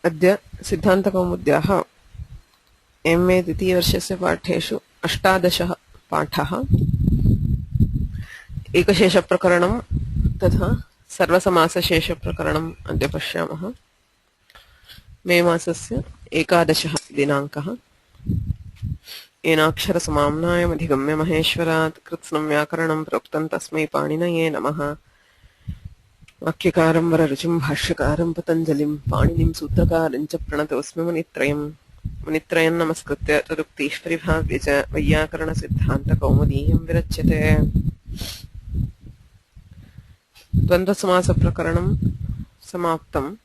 अद्य सिद्धान्तकौमुद्याः MA द्वितीयवर्षस्य पाठेषु 18 पाठः एकशेषप्रकरणं तथा सर्वसमासशेषप्रकरणम् अद्य पश्यामः। मे मासस्य 11 दिनाङ्कः। येनाक्षरसमाम्नायमधिगम्य महेश्वरात् कृत्स्नं व्याकरणं प्रोक्तं तस्मै पाणिनये नमः। वाक्यकारं वररुचिं भाष्यकारं पतञ्जलिं पाणिनिं सूत्रकारं च प्रणतोऽस्मि मुनित्रयम्। मुनित्रयं नमस्कृत्य तदुक्तीः परिभाव्य च वैयाकरणसिद्धान्तकौमुदीयं विरच्यते। द्वन्द्वसमासप्रकरणं समाप्तम्।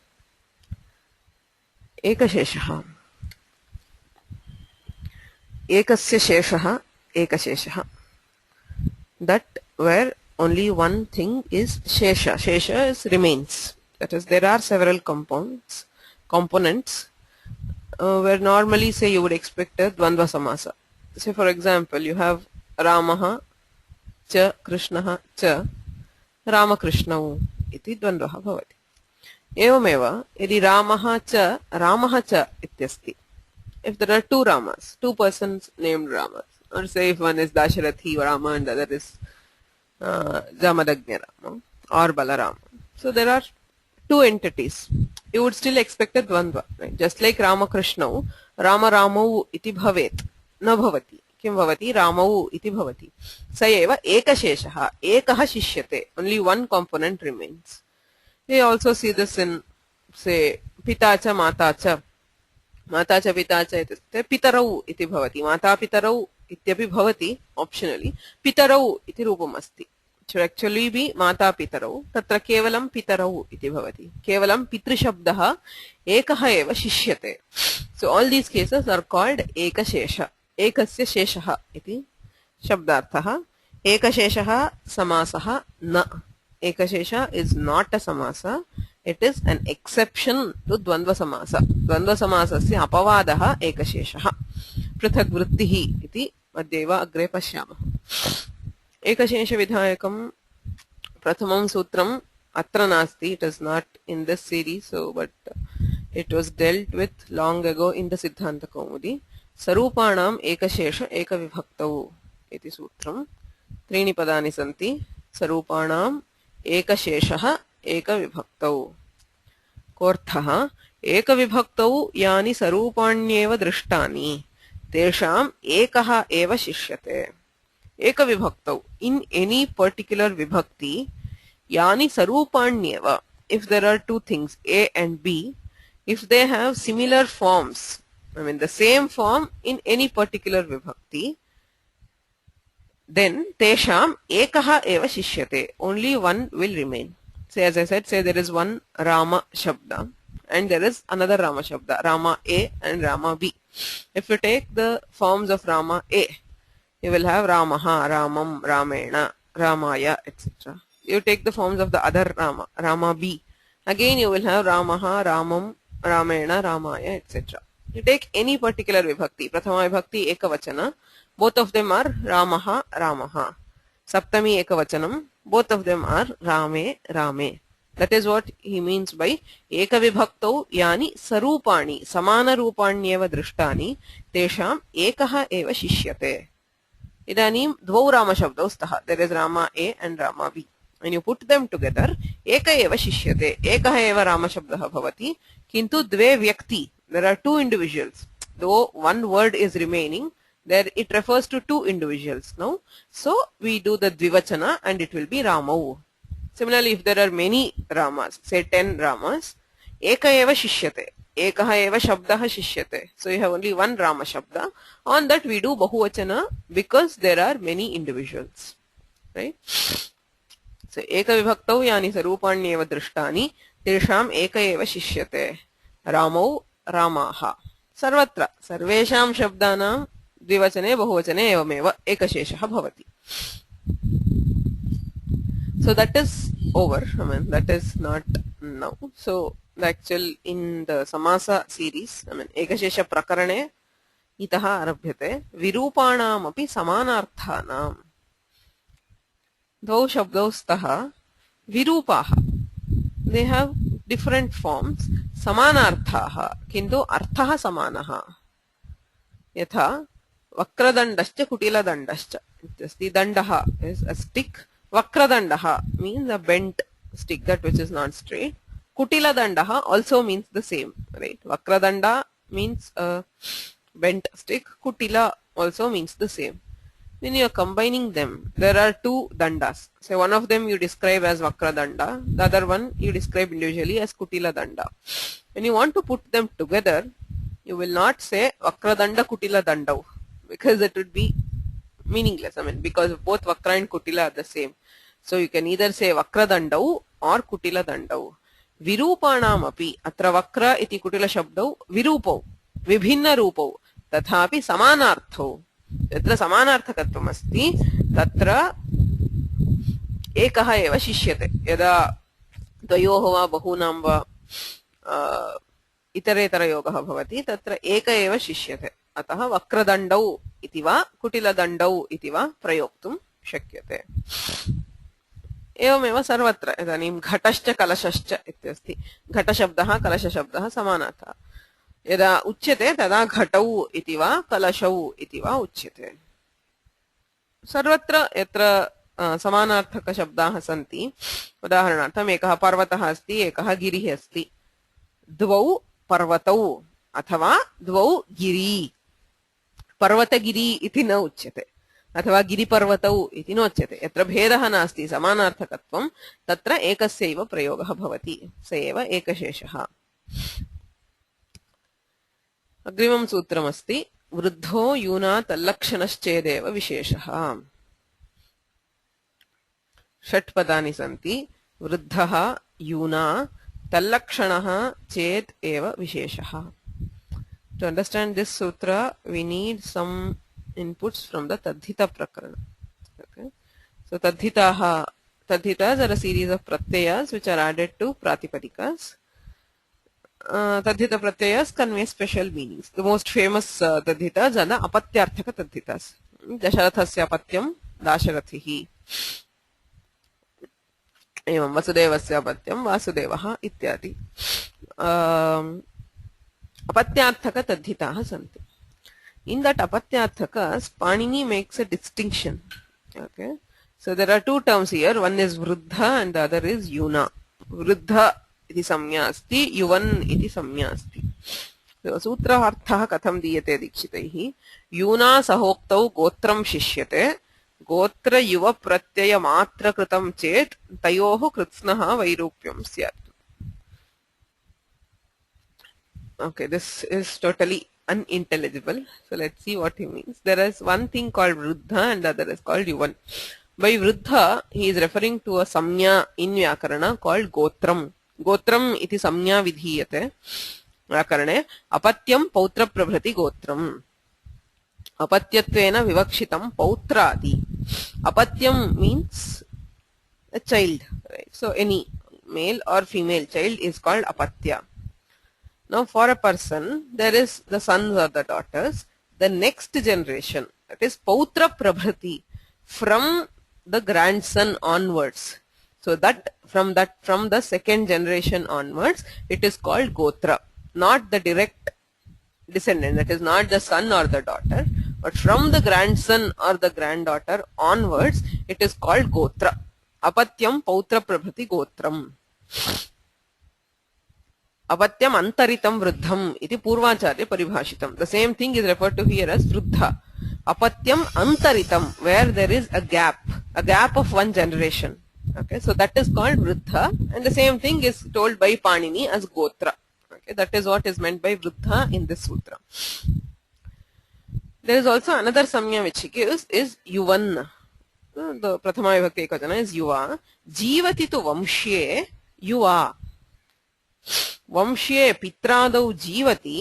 एकशेषः। एकस्य शेषः एकशेषः। That where only one thing is shesha. Shesha is remains. That is, there are several components where normally say you would expect a dvandva samasa. Say for example, you have Ramaha cha Krishnaha cha Ramakrishnau iti dvandvaha bhavati. Evameva yadi Ramaha cha ityasti. If there are two Ramas, two persons named Ramas, or say if one is Dasharathi Rama and the other is Jamadagnya Rama or Balarama. So there are two entities. You would still expect a dvandva, right? Just like Ramakrishna, Rama Ramau iti bhavet, na bhavati. Kim bhavati? Ramau iti bhavati. Sayeva ekasheshaha, ekaha shishyate. Only one component remains. We also see this in, say, Pitacha Matacha. Matacha Pitacha iti Pitarau iti bhavati. Mata Pitarau ityapi bhavati, optionally. Pitarau iti rupam asti. It should actually be Mata Pitarau. Tatra kevalam Pitarau iti bhavati. Kevalam Pitrishabdaha ekaha eva shishyate. So all these cases are called ekashesha. Ekasya sheshaha iti shabdarthaha. Ekasheshaha samasaha na. Ekashesha is not a samasa. It is an exception to dvandva samasa. Dvandva samasasya apavadaha ekasheshaha. Prithak vrittihi iti adyeva agre pashyamah. Ekashesha vidhayakam prathamam sutram atra nasti. It is not in this series, but it was dealt with long ago in the Siddhanta Kaumudi. Sarupanam ekashesha ekavibhaktau iti sutram. Trini padani santi. Sarupanam ekasheshaha ekavibhaktau. कोऽर्थः एकविभक्तौ यानि सरूपाण्येव दृष्टानि तेषाम् एकः एव शिष्यते. एकविभक्तौ, in any particular vibhakti, यानि सरूपाण्येव, if there are two things A and B, if they have similar forms, I mean the same form in any particular vibhakti, then tesham ekaha eva shishyate. Only one will remain. Say, as I said, say there is one Rama Shabda and there is another Rama Shabda, Rama A and Rama B. If you take the forms of Rama A, you will have Ramaha, Ramam, Ramena, Ramaya, etc. You take the forms of the other Rama, Rama B. Again you will have Ramaha, Ramam, Ramena, Ramaya, etc. You take any particular vibhakti, Prathama vibhakti Ekavachana, both of them are Ramaha, Ramaha. Saptami Ekavachanam, both of them are Rame, Rame. That is what he means by Ekavibhaktau yani sarupani, samana rupanyeva drishtani, tesham ekaha eva shishyate. Idanim dvau Rama shabdau staha. There is Rama A and Rama B. When you put them together, eka eva shishyate. Ekaha eva Rama shabdaha bhavati. Kintu dve vyakti. There are two individuals. Though one word is remaining, there it refers to two individuals now. So we do the dvivachana and it will be Ramau. Similarly, if there are many Ramas, say 10 Ramas, eka eva shishyate. Ekaha eva shabdaha shishyate. So you have only one Rama shabda. On that we do bahuvachana because there are many individuals. Right? So eka vibhaktau yani sarupanyeva drishtani tesham eka eva shishyate. Ramau Ramaha. Sarvatra sarvesham shabdanam द्विवचने बहुवचने एवमेव एकशेषः भवति. So that is over. I mean that is not now. So the actual in the samasa series, I mean ekashesha prakarane itah arabhyate virupanam api samanarthanam dvau shabdau stah virupaha. They have different forms samanarthaः किन्तु अर्थः समानः यथा वक्रदण्डश्च कुटिलदण्डश्च इत्यस्ति दण्डः is a stick वक्रदण्डः means a bent stick that which is not straight kutiladandaha also means the same right vakradanda means a bent stick kutila also means the same when you are combining them there are two dandas so one of them you describe as vakradanda the other one you describe individually as kutila danda when you want to put them together you will not say vakradanda kutila dandau because it would be meaningless I mean because both vakra and kutila are the same so you can either say vakradandau or kutila dandau virupanam api atra vakra iti kutila shabdau virupau विभिन्न रूपौ तथापि समानार्थौ यत्र समानार्थकत्वम् अस्ति तत्र एकः एव शिष्यते यदा द्वयोः वा बहूनां वा इतरेतरयोगः भवति तत्र एक एव शिष्यते अतः वक्रदण्डौ इति वा कुटिलदण्डौ इति वा प्रयोक्तुं शक्यते एवमेव सर्वत्र इदानीं घटश्च कलशश्च इत्यस्ति घटशब्दः कलशशब्दः समानार्थः यदा उच्यते तदा घटौ इति वा कलशौ इति वा उच्यते सर्वत्र यत्र समानार्थक शब्दाः सन्ति उदाहरणार्थम् एकः पर्वतः अस्ति एकः गिरिः अस्ति द्वौ पर्वतौ अथवा द्वौ गिरी पर्वतगिरी इति न उच्यते अथवा गिरिपर्वतौ इति नोच्यते यत्र भेदः नास्ति समानार्थकत्वं तत्र एकस्यैव प्रयोगः भवति स एव एकशेषः अग्रिमं सूत्रमस्ति वृद्धो यूना तल्लक्षणश्चेदेव विशेषः षट् पदानि सन्ति वृद्धः यूना तल्लक्षणः चेत् एव विशेषः To understand this sutra we need some inputs from the Tadhita Prakarana. Okay. So Tadhitas are a series of pratyayas which are added to Pratipadikas. Tadhita pratyayas convey special meanings. The most famous tadhitas are the apatyarthaka tadhitas. Dasharathasya apatyam dasharathihi. Evam vasudevasya apatyam vasudevah ityadi. Apatyarthaka tadhitaah santi. In that apatyarthakas, Panini makes a distinction. Okay. So there are two terms here. One is vruddha and the other is yuna. Vruddha इति संज्ञा अस्ति युवन् इति संज्ञा अस्ति सूत्रार्थः कथं दीयते दीक्षितैः यूना सहोक्तौ गोत्रं शिष्यते गोत्र युव प्रत्यय मात्र कृतं चेत् तयोः कृत्स्नः वैरूप्यं स्यात् okay this is totally unintelligible so let's see what he means there is one thing called vruddha and the other is called yuvan by vruddha he is referring to a samnya in vyakarana called gotram गोत्रम इति संज्ञा विधीयते व्याकरणे अपत्यं पौत्र प्रभृति गोत्रम अपत्यत्वेन विवक्षितं पौत्रादि अपत्यम means a child right so any male or female child is called apatya now for a person there is the sons or the daughters the next generation that is pautra prabhrati from the grandson onwards so that from the second generation onwards it is called gotra not the direct descendant that is not the son or the daughter but from the grandson or the granddaughter onwards it is called gotra apatyam pautra prabhati gotram apatyam antaritam vruddham iti purvacharya paribhashitam the same thing is referred to here as vruddha apatyam antaritam where there is a gap of one generation okay so that is called vruddha and the same thing is told by Panini as gotra okay that is what is meant by vruddha in this sutra there is also another samya which he gives is yuvan the prathama vibhakti ekavachana is yuva jivati tu vamshye yuva vamshye pitradau jivati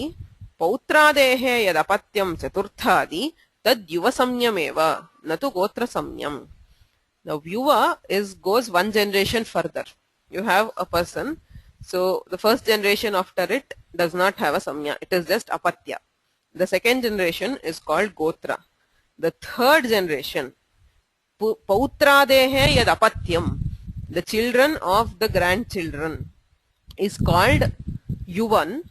pautradehe yad apatyam chaturthadi tad yuva samyameva natu gotra samyam now yuva goes one generation further you have a person so the first generation after it does not have a samya it is just apatya the second generation is called gotra the third generation pautradehe yad apatyam the children of the grandchildren is called yuvan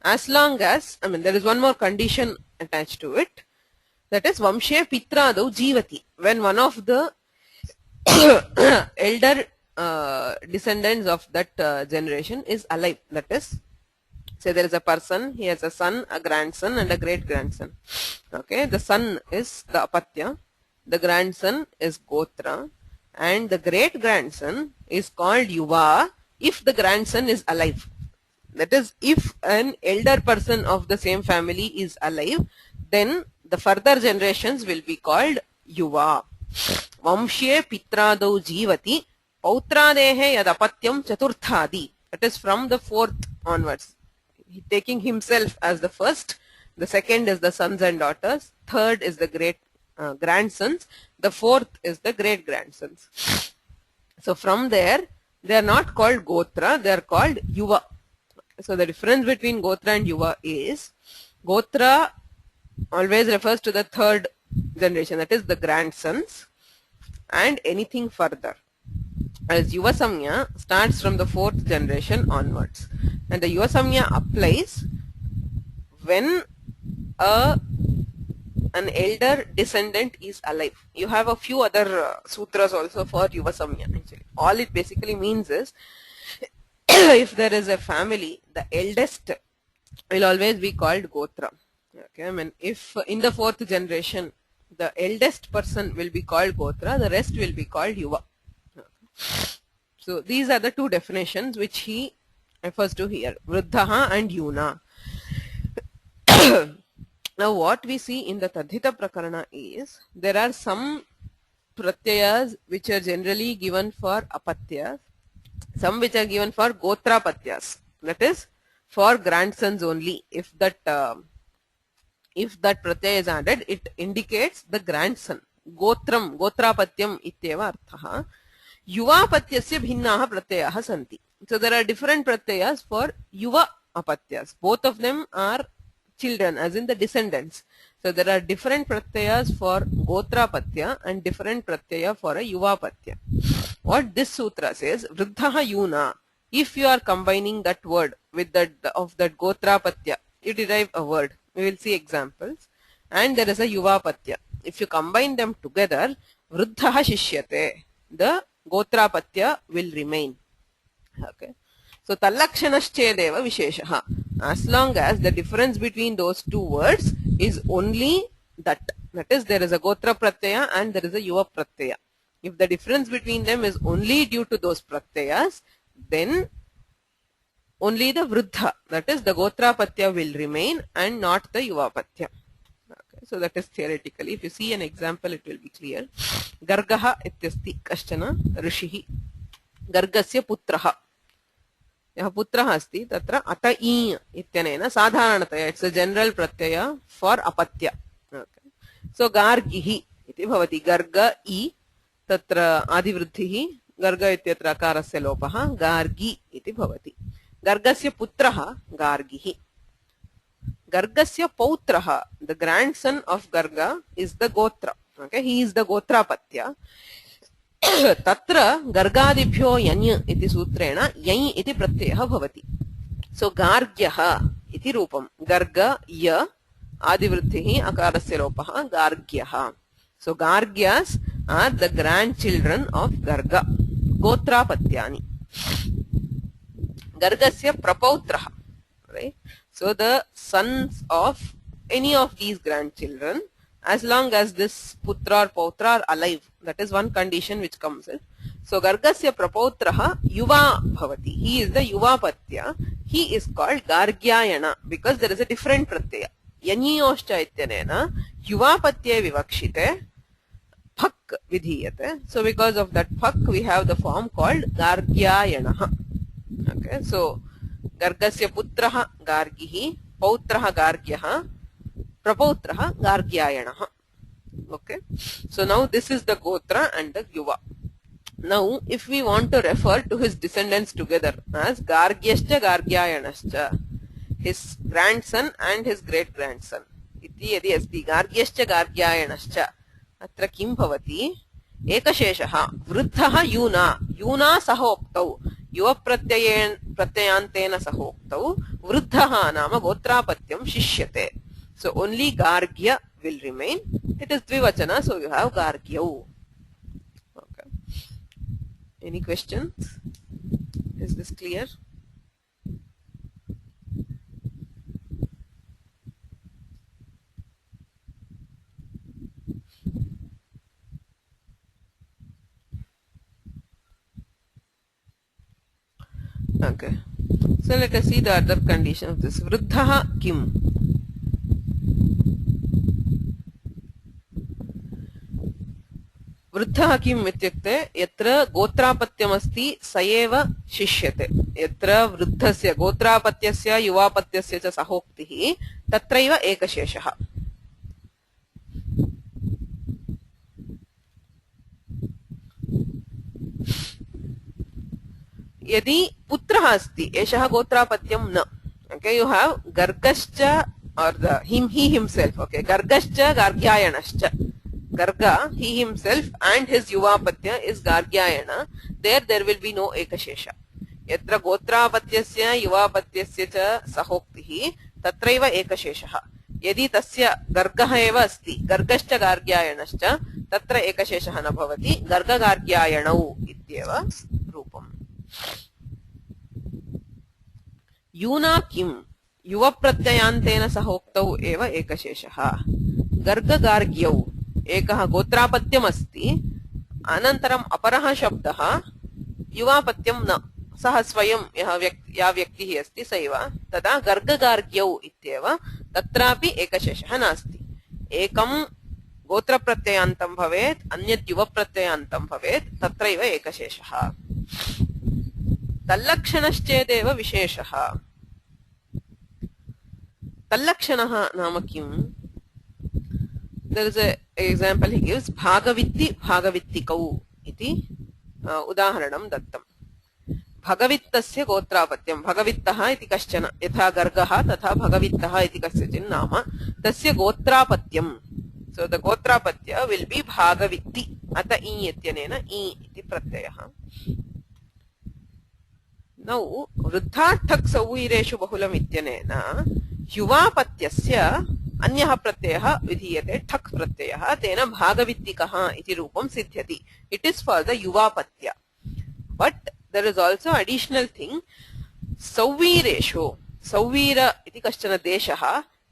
as long as, I mean, there is one more condition attached to it, that is vamshe pitradau jivati. When one of the elder descendants of that generation is alive, that is, say there is a person, he has a son, a grandson and a great grandson. Okay, the son is the apatya, the grandson is gotra, and the great grandson is called yuva if the grandson is alive. That is, if an elder person of the same family is alive, then the further generations will be called yuva. Vamshye pitradau jivati pautradehe yadapatyam chaturthadi. That is from the fourth onwards. Taking himself as the first, the second is the sons and daughters, third is the great grandsons, the fourth is the great grandsons. So from there, they are not called gotra, they are called yuva. So the difference between gotra and yuva is, gotra always refers to the third generation, that is the grandsons and anything further, as yuva samya starts from the fourth generation onwards. And the yuva samya applies when an elder descendant is alive. You have a few other sutras also for yuva samya. Actually, all it basically means is if there is a family, the eldest will always be called gotra. Okay, I mean, if in the fourth generation the eldest person will be called gotra, the rest will be called yuva. Okay. So these are the two definitions which he refers to here, vruddhaha and yuna. Now what we see in the Tadhita Prakarana is, there are some pratyayas which are generally given for apatyas, some which are given for gotrapatyas, that is for grandsons only. If that pratyaya is added, it indicates the grandson. Gotram, gotrapatyam ityeva arthaha. Yuvapatyasya bhinnaha pratyayaha santi. So there are different pratyayas for yuva apatyas. Both of them are children, as in the descendants. So there are different pratyayas for gotrapatya and different pratyaya for a yuvapatya. What this sutra says, vruddhaha yuna, if you are combining that word with that of that gotrapatya, you derive a word. We will see examples. And there is a yuvapatya. If you combine them together, vruddhaha shishyate, the gotrapatya will remain. Okay. So tallakshanashchedeva visheshaha. As long as the difference between those two words is only that is, there is a gotra pratyaya and there is a yuva pratyaya. If the difference between them is only due to those pratyayas, then only the vruddha, that is the gotra patya, will remain and not the yuva patya. Okay. So that is theoretically. If you see an example, it will be clear. Gargaha ityasti kashchana rishihi. Gargasya putraha. यह पुत्रः अस्ति तत्र अत ई इत्यनेन साधारणतया it's a general Pratyaya for अपत्य. सो गार्गिः इति भवति. गर्ग ई तत्र आदिवृद्धिः, गर्ग इत्यत्र अकारस्य लोपः, गार्गी इति भवति. गर्गस्य पुत्रः गार्गिः. गर्गस्य पौत्रः, the grandson of Garga is the gotra. Okay, he is the गोत्रापत्य. तत्र गर्गादिभ्यो यञ् इति सूत्रेण यञ् इति प्रत्ययः भवति. सो गार्ग्यः इति रूपं. गर्ग य आदिवृद्धिः अकारस्य लोपः, गार्ग्यः. सो गार्ग्यास् are the grandchildren of Garga, गोत्रापत्यानि. गर्गस्य प्रपौत्रः, right? So the sons of any of these grandchildren, as long as this putra or pautra are alive, that is one condition which comes in. So Gargasya prapautraha yuva bhavati. He is the yuva patya. He is called Gargyayana because there is a different pratyaya. Yanyoscha ityanena yuva patya vivakshite phak vidhiyate. So because of that phak, we have the form called Gargyayana. Okay, so Gargasya putraha Gargihi, pautraha Gargyaha, prapautraha Gargyayanaha. Okay, so now this is the gotra and the yuva. Now if we want to refer to his descendants together as Gargyascha Gargyayanascha, his grandson and his great grandson, iti yadi asti Gargyascha Gargyayanascha, atra kim bhavati ekasheshaha vruddhaha yuna, yuna saha uktau, yuva प्रत्ययान्तेन सहोक्तौ वृद्धः नाम गोत्रापत्यं शिष्यते. So only gargya will remain. It is dvivachana, so you have gargyau. Okay. Any questions? Is this clear? Okay. So let us see the other condition of this. Vruddhaha kim? वृद्धः किम् इत्युक्ते यत्र गोत्रापत्यमस्ति स एव शिष्यते. यत्र वृद्धस्य गोत्रापत्यस्य युवापत्यस्य च सहोक्तिः तत्रैव एकशेषः. यदि पुत्रः अस्ति एषः गोत्रापत्यं न. Okay, you have Gargascha or the he himself. Okay, Gargascha Gargyayanascha. Garga, he himself and his Yuvapatya is Gargyayana. There will be no Ekashesha. Yatra Gotrapatyasya Yuvapatyasya cha Sahoktihi Tatraiva Ekasheshaha. Yadi Tasya Gargaha eva asti Gargascha Gargyayanascha Tatra Ekasheshaha na bhavati Garga Gargyayanau ityeva Rupam. Yuna kim Yuva Pratyayantena Sahoktau eva Ekasheshaha. Garga Gargyau एकः गोत्रापत्यमस्ति अनन्तरम् अपरः शब्दः युवापत्यं न सः स्वयं या व्यक्तिः अस्ति स एव तदा गर्गगार्ग्यौ इत्येव तत्रापि एकशेषः नास्ति. एकं गोत्रप्रत्ययान्तं भवेत् अन्यत् युवप्रत्ययान्तं भवेत् तत्रैव एकशेषः. तल्लक्षणश्चेदेव विशेषः. तल्लक्षणः नाम किम्? There is a example he gives. Bhagavitti Bhagavittikau iti udaharanam dattam. Bhagavittasya gotrapatyam. Bhagavittaha iti kaschana. Yatha gargaha tatha bhagavittaha iti kaschachin nama. Tasya gotrapatyam. So the gotrapatya will be Bhagavitti. Ata I ityanena I iti pratyayaha. Now vruddharthak sauvireshu bahulam ityanena युवापत्यस्य अन्यः प्रत्ययः विधीयते ठक् प्रत्ययः तेन भागवित्तिकः इति रूपं सिद्ध्यति. It is for the युवापत्य. But there is also additional thing. सौवीरेषु Sauvira इति कश्चन देशः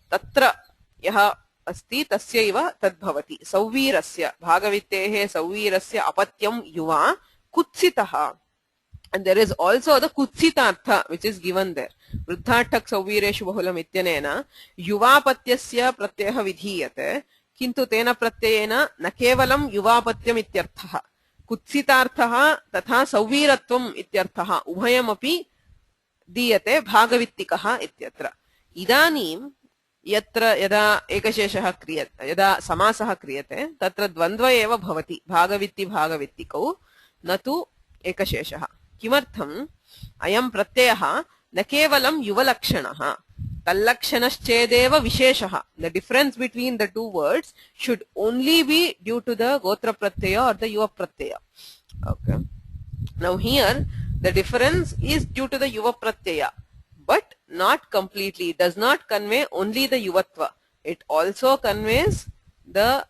तत्र यः अस्ति तस्यैव तद्भवति. सौवीरस्य भागवित्तेः सौवीरस्य अपत्यं युवा कुत्सितः. And there is also the kutsitartha which is given there. Vruddharthak sauvireshu bahulam ityanena yuvapatyasya pratyayah vidhiyate kintu tena pratyayena na kevalam yuvapatyam ityarthah. Kutsitarthah tatha sauviratvam ityarthah ubhayam api diyate bhagavittikah ityatra. Idanim yatra yada ekasheshah kriyate yada samasah kriyate tatra dvandva eva bhavati bhagavitti bhagavittikau natu ekasheshah. किमर्थम् अयं प्रत्ययः न केवलं युवलक्षणः तल्लक्षणश्चेदेव विशेषः. The difference between the two words should only be due to the gotra pratyaya or the yuva pratyaya. Okay. Now here the difference is due to the yuva pratyaya, but not completely. It does not convey only the yuvatva. It also conveys the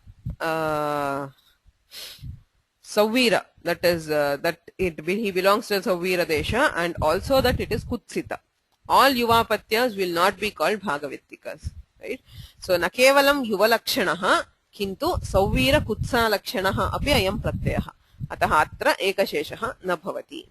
Savira, that is that he belongs to Savira Desha, and also that it is Kutsita. All Yuvapatyas will not be called Bhagavittikas. Right? So Nakevalam Yuvalakshanaha Kintu Savira Kutsa Lakshanaha api ayam pratyaha. Ataha atra ekasheshaha na bhavati.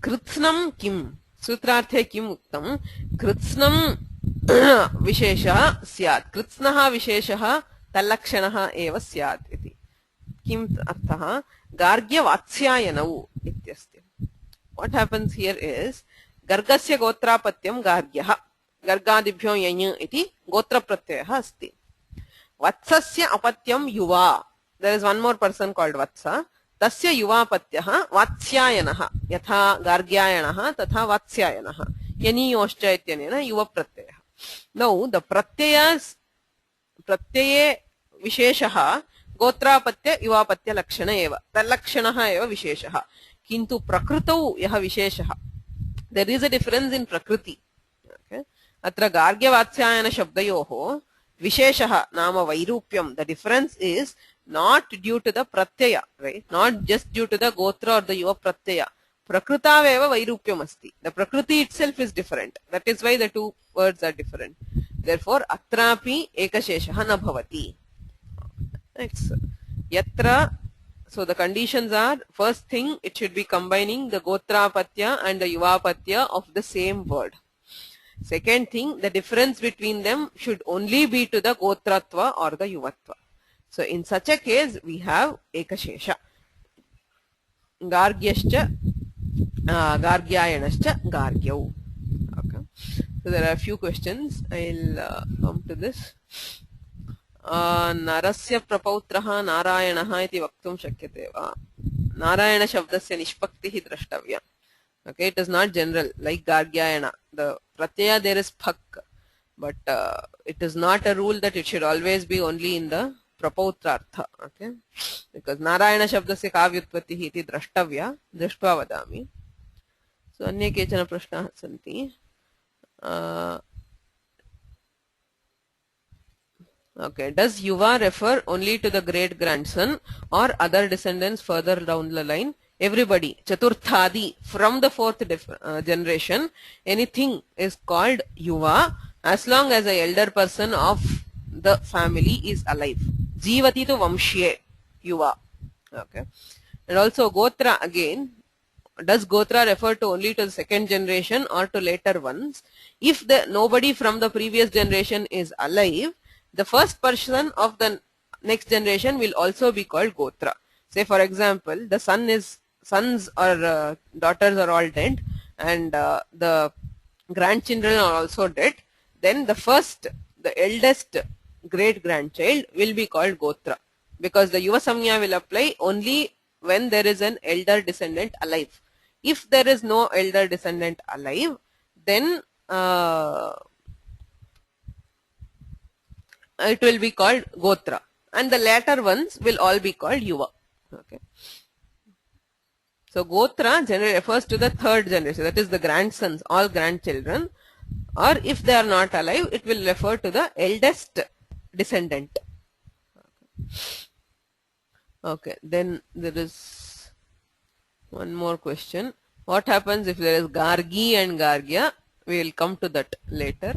Kritsnam kim? Sutrarthe kim uktam? Kritsnam विशेषः स्यात्. कृत्स्नः विशेषः तल्लक्षणः एव स्यात् इति. किम् अर्थः? गार्ग्यवात्स्यायनौ इत्यस्ति. What happens here is गर्गस्य गोत्रापत्यं गार्ग्यः. गर्गादिभ्यो यञ् इति गोत्रप्रत्ययः अस्ति. वत्सस्य अपत्यं युवा. There is one more person called Vatsa. तस्य युवापत्यः वात्स्यायनः. यथा गार्ग्यायनः तथा वात्स्यायनः. यनीयोश्च इत्यनेन युवप्रत्ययः. Now the pratyaya visheshaha गोत्रापत्य युवापत्य लक्षण एव तल्लक्षणः एव विशेषः किन्तु प्रकृतौ यः विशेषः there is a difference in प्रकृति ओके अत्र गार्ग्यवात्स्यायन शब्दयोः विशेषः नाम वैरूप्यं the difference is not due to the pratyaya right not just due to the gotra or the yuva pratyaya prakrutaveva vairupyam asti the prakriti itself is different that is why the two words are different therefore atrapi ekasheshah na bhavati next yatra so the conditions are first thing it should be combining the gotrapatya and the yuvapatya of the same word second thing the difference between them should only be to the gotratva or the yuvatva so in such a case we have ekashesha gargyascha gargyayanascha gargyau okay so there are a few questions I'll come to this narasya prapautrah narayanah iti vaktum shakyate va narayana shabdasya nishpaktihi drashtavya okay it is not general like gargyayana the pratyaya there is phak but it is not a rule that it should always be only in the प्रपौत्रार्थ okay because Narayana शब्दस्य का व्युत्पत्तिः इति द्रष्टव्या दृष्ट्वा वदामि सो अन्ये केचन प्रश्नाः सन्ति okay does yuva refer only to the great grandson or other descendants further down the line everybody chaturthadi from the fourth generation anything is called yuva as long as the elder person of the family is alive जीवति तो वंश्ये युवा okay and also gotra again does gotra refer to only to the second generation or to later ones if the nobody from the previous generation is alive the first person of the next generation will also be called gotra say for example the sons or daughters are all dead and the grandchildren are also dead then the eldest great grandchild will be called gotra because the yuva samnya will apply only when there is an elder descendant alive if there is no elder descendant alive then it will be called gotra and the later ones will all be called yuva okay so gotra generally refers to the third generation that is the grandsons all grandchildren or if they are not alive it will refer to the eldest descendant okay then there is one more question what happens if there is gargi and gargya we will come to that later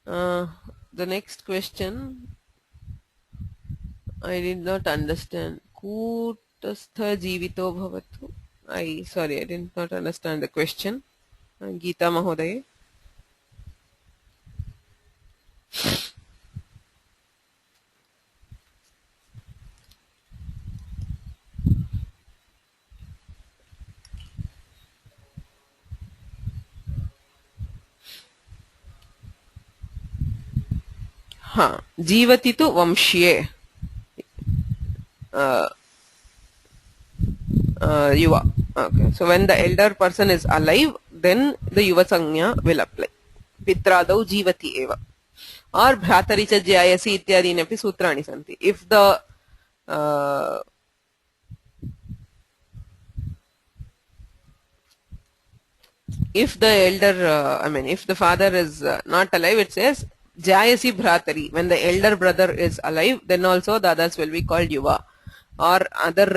the next question I did not understand kutastha jivito bhavatu I did not understand the question Geeta Mahodaye हाँ जीवति तो वंश्ये yuva okay so when the elder person is alive then the yuva sanya will apply pitradau जीवति एव or bhratari cha jayasi ityadini api sutrani santi if the elder if the father is not alive it says jayasi bhratari when the elder brother is alive then also the others will be called yuva or other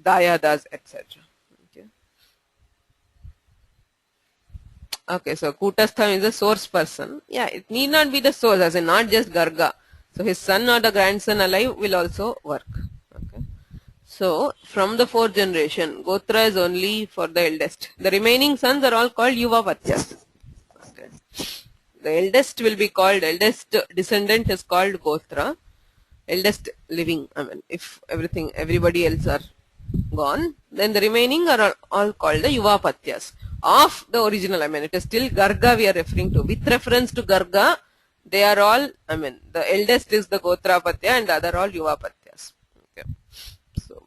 dayadas etc okay so Kutastha is the source person yeah it need not be the source as in not just Garga so his son or the grandson alive will also work okay so from the fourth generation Gotra is only for the eldest the remaining sons are all called Yuvapatyas okay the eldest will be called eldest descendant is called Gotra eldest living if everybody else are gone then the remaining are all called the Yuvapatyas of the original it is still Garga we are referring to with reference to Garga they are all the eldest is the Gotrapatya and the other all Yuvapatyas okay so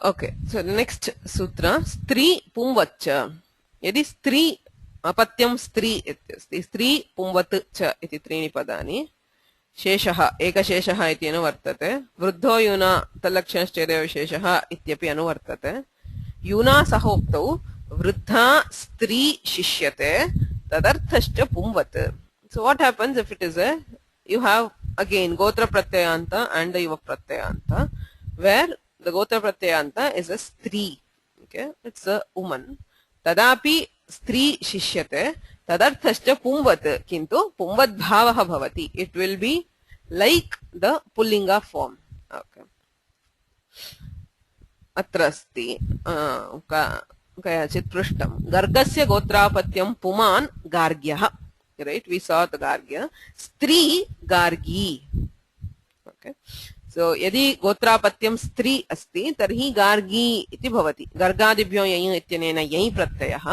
okay so the next sutra Stri Pumvacha यदि स्त्री अपत्यं स्त्री इत्यस्ति, स्त्री पुंवत् च इति त्रीणि पदानि, शेषः एकशेषः इति अनुवर्तते, वृद्धो यूना तल्लक्षणश्चेदेव विशेषः इत्यपि अनुवर्तते। यूना सहोक्तौ वृद्धा स्त्री शिष्यते तदर्थश्च पुंवत्. So what happens if it is you have again gotra pratyayanta and the yuva pratyayanta, where the gotra pratyayanta is a stree, okay, it's a woman. Tadapi stree shishyate tadarthascha pumvat, kintu pumvat bhavah bhavati, it will be like the pullinga form. Okay, अत्र अस्ति कयाचित् पृष्टं गर्गस्य गोत्रापत्यं पुमान् गार्ग्यः, right, we saw the gargya, स्त्री Gargi. Okay, so यदि गोत्रापत्यं स्त्री अस्ति तर्हि गार्गी इति भवति. गर्गादिभ्यो यञ् इत्यनेन यञ् प्रत्ययः,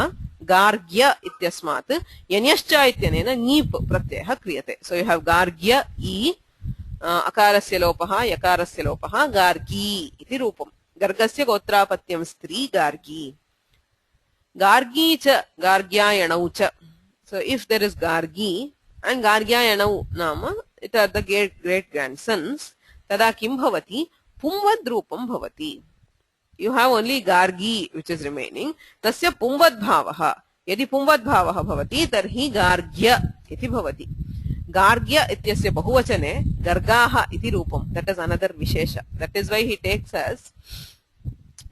गार्ग्य इत्यस्मात् यञश्च इत्यनेन ङीप् प्रत्ययः क्रियते. So you have गार्ग्य इ, अकारस्य लोपः यकारस्य लोपः, गार्गी इति रूपम्. गर्गस्य गोत्रापत्यं स्त्री गार्गी. गार्गी च गार्ग्यायणौ च. So if there is Gargi and Gargyayanau nama, it are the great grandsons, tada kim bhavati, pumvad rupam bhavati. You have only Gargi which is remaining, tasya pumvad bhavaha. Yadi pumvad bhavaha bhavati, tarhi Gargya iti bhavati. Gargya ityasya bahuvachane Gargaha iti rupam. That is another vishesha. That is why he takes as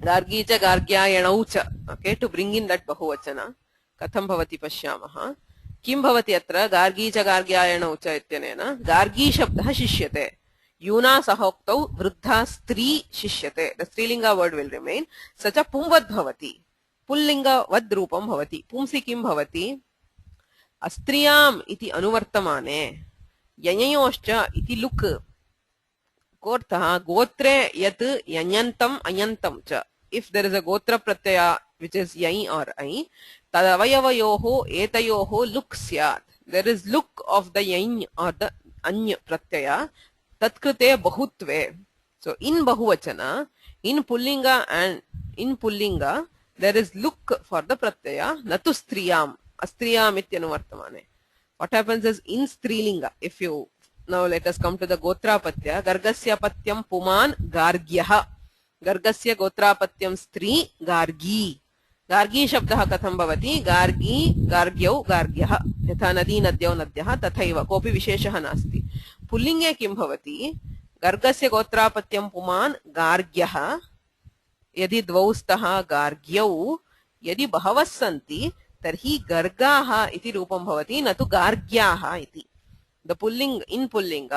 Gargi cha Gargyayanau cha, okay, to bring in that bahuvachana. कथं भवति पश्यामः. किं भवति अत्र गार्गी च गार्ग्यायणौ च इत्यनेन गार्गी शब्दः शिष्यते. यूना सहोक्तौ वृद्धा स्त्री शिष्यते. द स्त्रीलिंग वर्ड विल रिमेन. स च पुंवद् भवति, पुल्लिंग वद् रूपं भवति. पुंसि किं भवति? अस्त्रियाम् इति अनुवर्तमाने यञयोश्च इति लुक्. कोऽर्थः? गोत्रे यत् यञन्तम् अञन्तम् च. If there is a gotra pratyaya which is yai or ai, tadavayavayoho etayoho luk syat. There is look of the yain or the anya pratyaya tatkrute bahutve. So in bahuvachana, in pullinga and in pullinga, there is look for the pratyaya, natu striyam, astriyam ityanuvartamane. What happens is in strilinga, if you now let us come to the gotrapatya, gargasya patyam puman gargyaha. गर्गस्य गोत्रापत्यं स्त्री गार्गी. गार्गी शब्दः कथं भवति? गार्गी गार्ग्यौ गार्ग्यः, यथा नदी नद्यौ नद्यः तथैव, कोऽपि विशेषः नास्ति. पुल्लिङ्गे किं भवति? गर्गस्य गोत्रापत्यं पुमान् गार्ग्यः. यदि द्वौ स्तः गार्ग्यौ, यदि बहवः सन्ति तर्हि गर्गाः इति रूपं भवति, न तु गार्ग्याः इति. द पुल्लिङ्ग इन पुल्लिङ्ग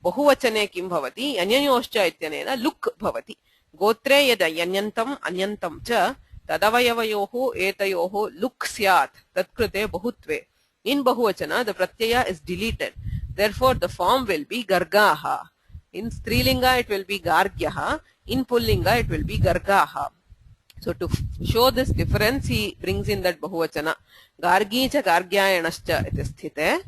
बहुवचने किं भवति? यञयोश्च इत्यनेन लुक् भवति. गोत्रे यद यञन्तम् अञन्तम् च तदवयवयोः एतयोः लुक् स्यात्, तत्कृते बहुत्वे. In bahuvachana, the pratyaya is deleted. Therefore, the form will be gargaha. In strilinga, it will be gargyaha. In pullinga, it will be gargaha. So, to show this difference, he brings in that bahuvachana. Gargi cha gargyayanascha iti sthite.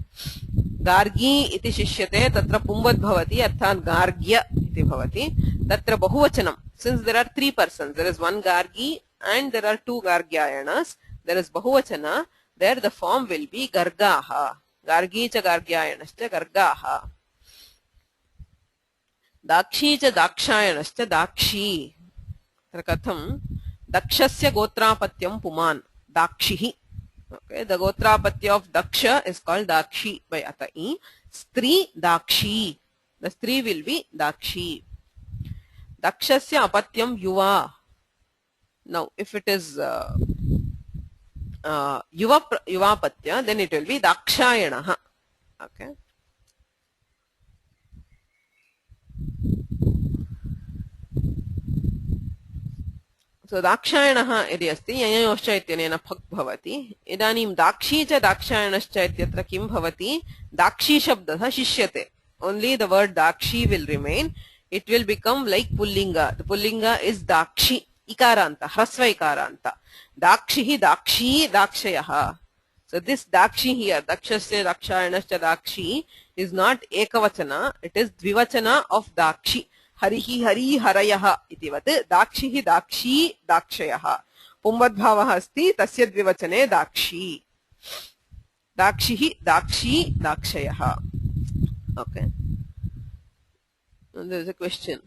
Gargi iti shishyate, tatra pumbad bhavati, arthan gargya iti bhavati. Tatra bahuvachanam. Since there are three persons, there is one Gargi and there are two Gargyayanas, there is Bahuvachana, there the form will be Gargaha. Gargi cha Gargyayanascha Gargaha. Dakshi cha Dakshayanascha Dakshi. Katham Dakshasya Gotrapatyam Puman. Dakshihi. Okay, the Gotrapatya of Daksha is called Dakshi by Atai. Stri Dakshi. The Stri will be Dakshi. Dakshasya apatyam yuva. Now, if it is yuvapatya, then it will be dakshayanaha. Okay. So dakshayanaha iti asti yanyoscha ityanena phak bhavati. Idanim dakshi cha dakshayanascha ityatra kim bhavati? Dakshi shabdaha shishyate. Only the word dakshi will remain. It will become like pullinga. The pullinga is dakshi, ikaranta, hrasva ikaranta. Dakshihi, dakshi, dakshayaha. So this dakshi here, dakshasya, dakshayanascha, dakshi, is not ekavachana, it is dvivachana of dakshi. Harihi, hari, harayaha, itivat, dakshihi, dakshi, dakshayaha. पुंवद्भावः अस्ति तस्य द्विवचने दाक्षी दाक्षिः दाक्षी दाक्षयः okay and there is a question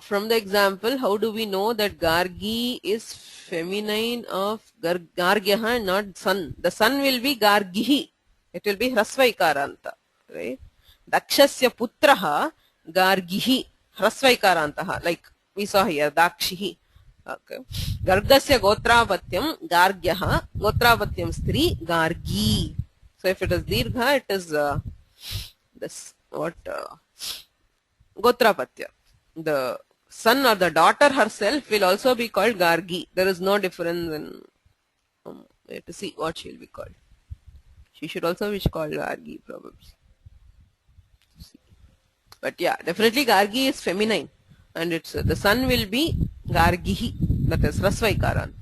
from the example how do we know that Gargi is feminine of Gargyah and not sun the sun will be Gargihi it will be hrasvaikaranta right Dakshasya putraha Gargihi hrasvaikarantah like we saw here Dakshihi okay Gargasya gotrapatyam Gargyah gotrapatyam stri Gargi so if it is dirgha it is this what gotrapatya the son or the daughter herself will also be called Gargi there is no difference in we have to see what she will be called she should also be called Gargi probably but yeah definitely Gargi is feminine and it's the son will be Gargihi that is Rasvaikarant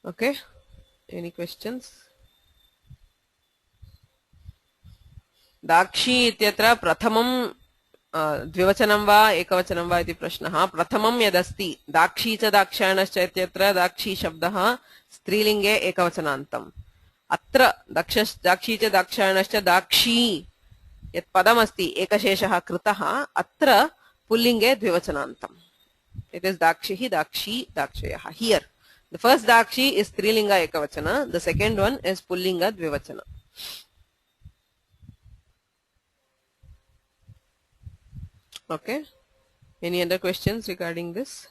okay any questions Dakshi इत्यत्र प्रथमं द्विवचनं वा एकवचनं वा इति प्रश्नः प्रथमं यदस्ति दाक्षी च दाक्षायणश्च इत्यत्र दाक्षी शब्दः स्त्रीलिङ्गे एकवचनान्तम् अत्र दाक्षी च दाक्षायणश्च दाक्षी यत् पदमस्ति एकशेषः कृतः अत्र पुल्लिङ्गे द्विवचनान्तम् इट इस् दाक्षिः दाक्षी दाक्षयः हियर द फर्स्ट दाक्षी इस् स्त्रीलिङ्ग एकवचन द सेकेंड वन इस् पुल्लिङ्ग द्विवचन okay any other questions regarding this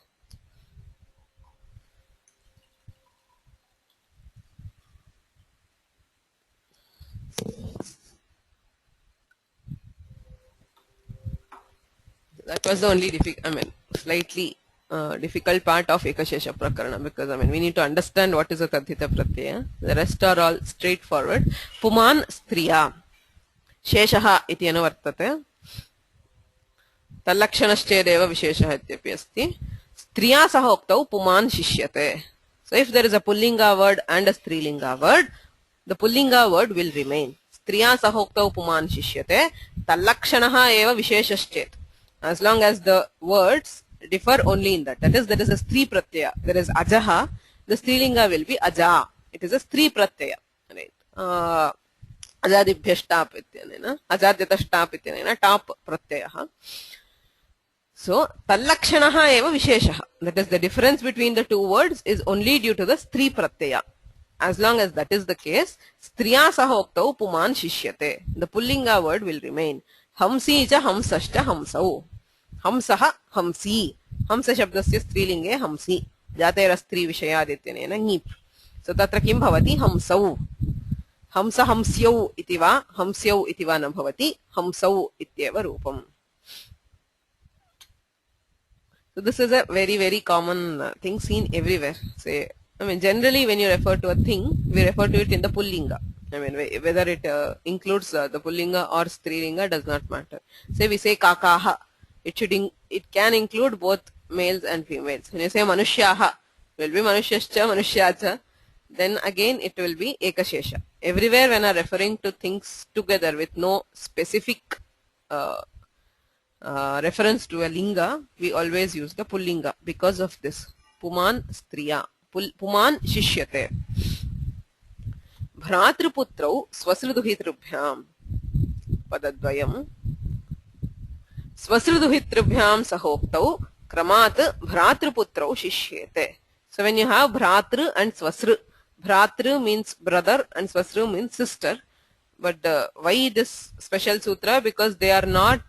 that was the only slightly difficult part of Ekashesha Prakarana because we need to understand what is a Kadhita Pratyaya. The rest are all straightforward. Puman Striya Sheshaha iti anuvartate Tallakshanaschedeva Visheshaha ityapि asti Striya saha uktau Puman Shishyate. So if there is a Pullinga word and a Strilinga word, the Pullinga word will remain. Striya saha uktau Puman Shishyate Tallakshanaha eva Visheshaschet. As long as the words differ only in that. That is, there is a Stri Pratyaya. There is Ajaha. The Strilinga will be Aja. It is a Stri Pratyaya. Right. Ajadibhya Shtap ityanena. Ajadyata Shtap ityanena. Tap Pratyaya. So, Tallakshanaha eva Visheshaha. That is, the difference between the two words is only due to the Stri Pratyaya. As long as that is the case, Striya saha uktau Puman Shishyate. The Pullinga word will remain. Hamsi cha Hamsashcha Hamsau. Hamsaha Hamsi. Hamsa shabdasya Strilinge Hamsi. Jatera Stri Vishayadityanena Nip. So tatra kim bhavati Hamsau. Hamsa Hamsyau itiva. Hamsyau itiva na bhavati. Hamsau ityeva rupam. So this is a very, very common thing seen everywhere. Say, generally when you refer to a thing, we refer to it in the Pullinga. Whether it includes the Pullinga or Strilinga does not matter. Say we say Kakaha. It can include both males and females. When you say Manushyaha, it will be Manushyaschcha, Manushyacha. Then again it will be Ekashesha. Everywhere when are referring to things together with no specific reference to a linga, we always use the Pullinga because of this. Puman Striya. Puman Shishyate. Bhratriputrau Swasruduhitrubhyam. Padadvayam. Swasruduhitrubhyam sahoktau kramat Bhratriputrau Shishyate. So when you have Bhratru and Swasru, Bhratru means brother and Swasru means sister. But why this special sutra? Because they are not,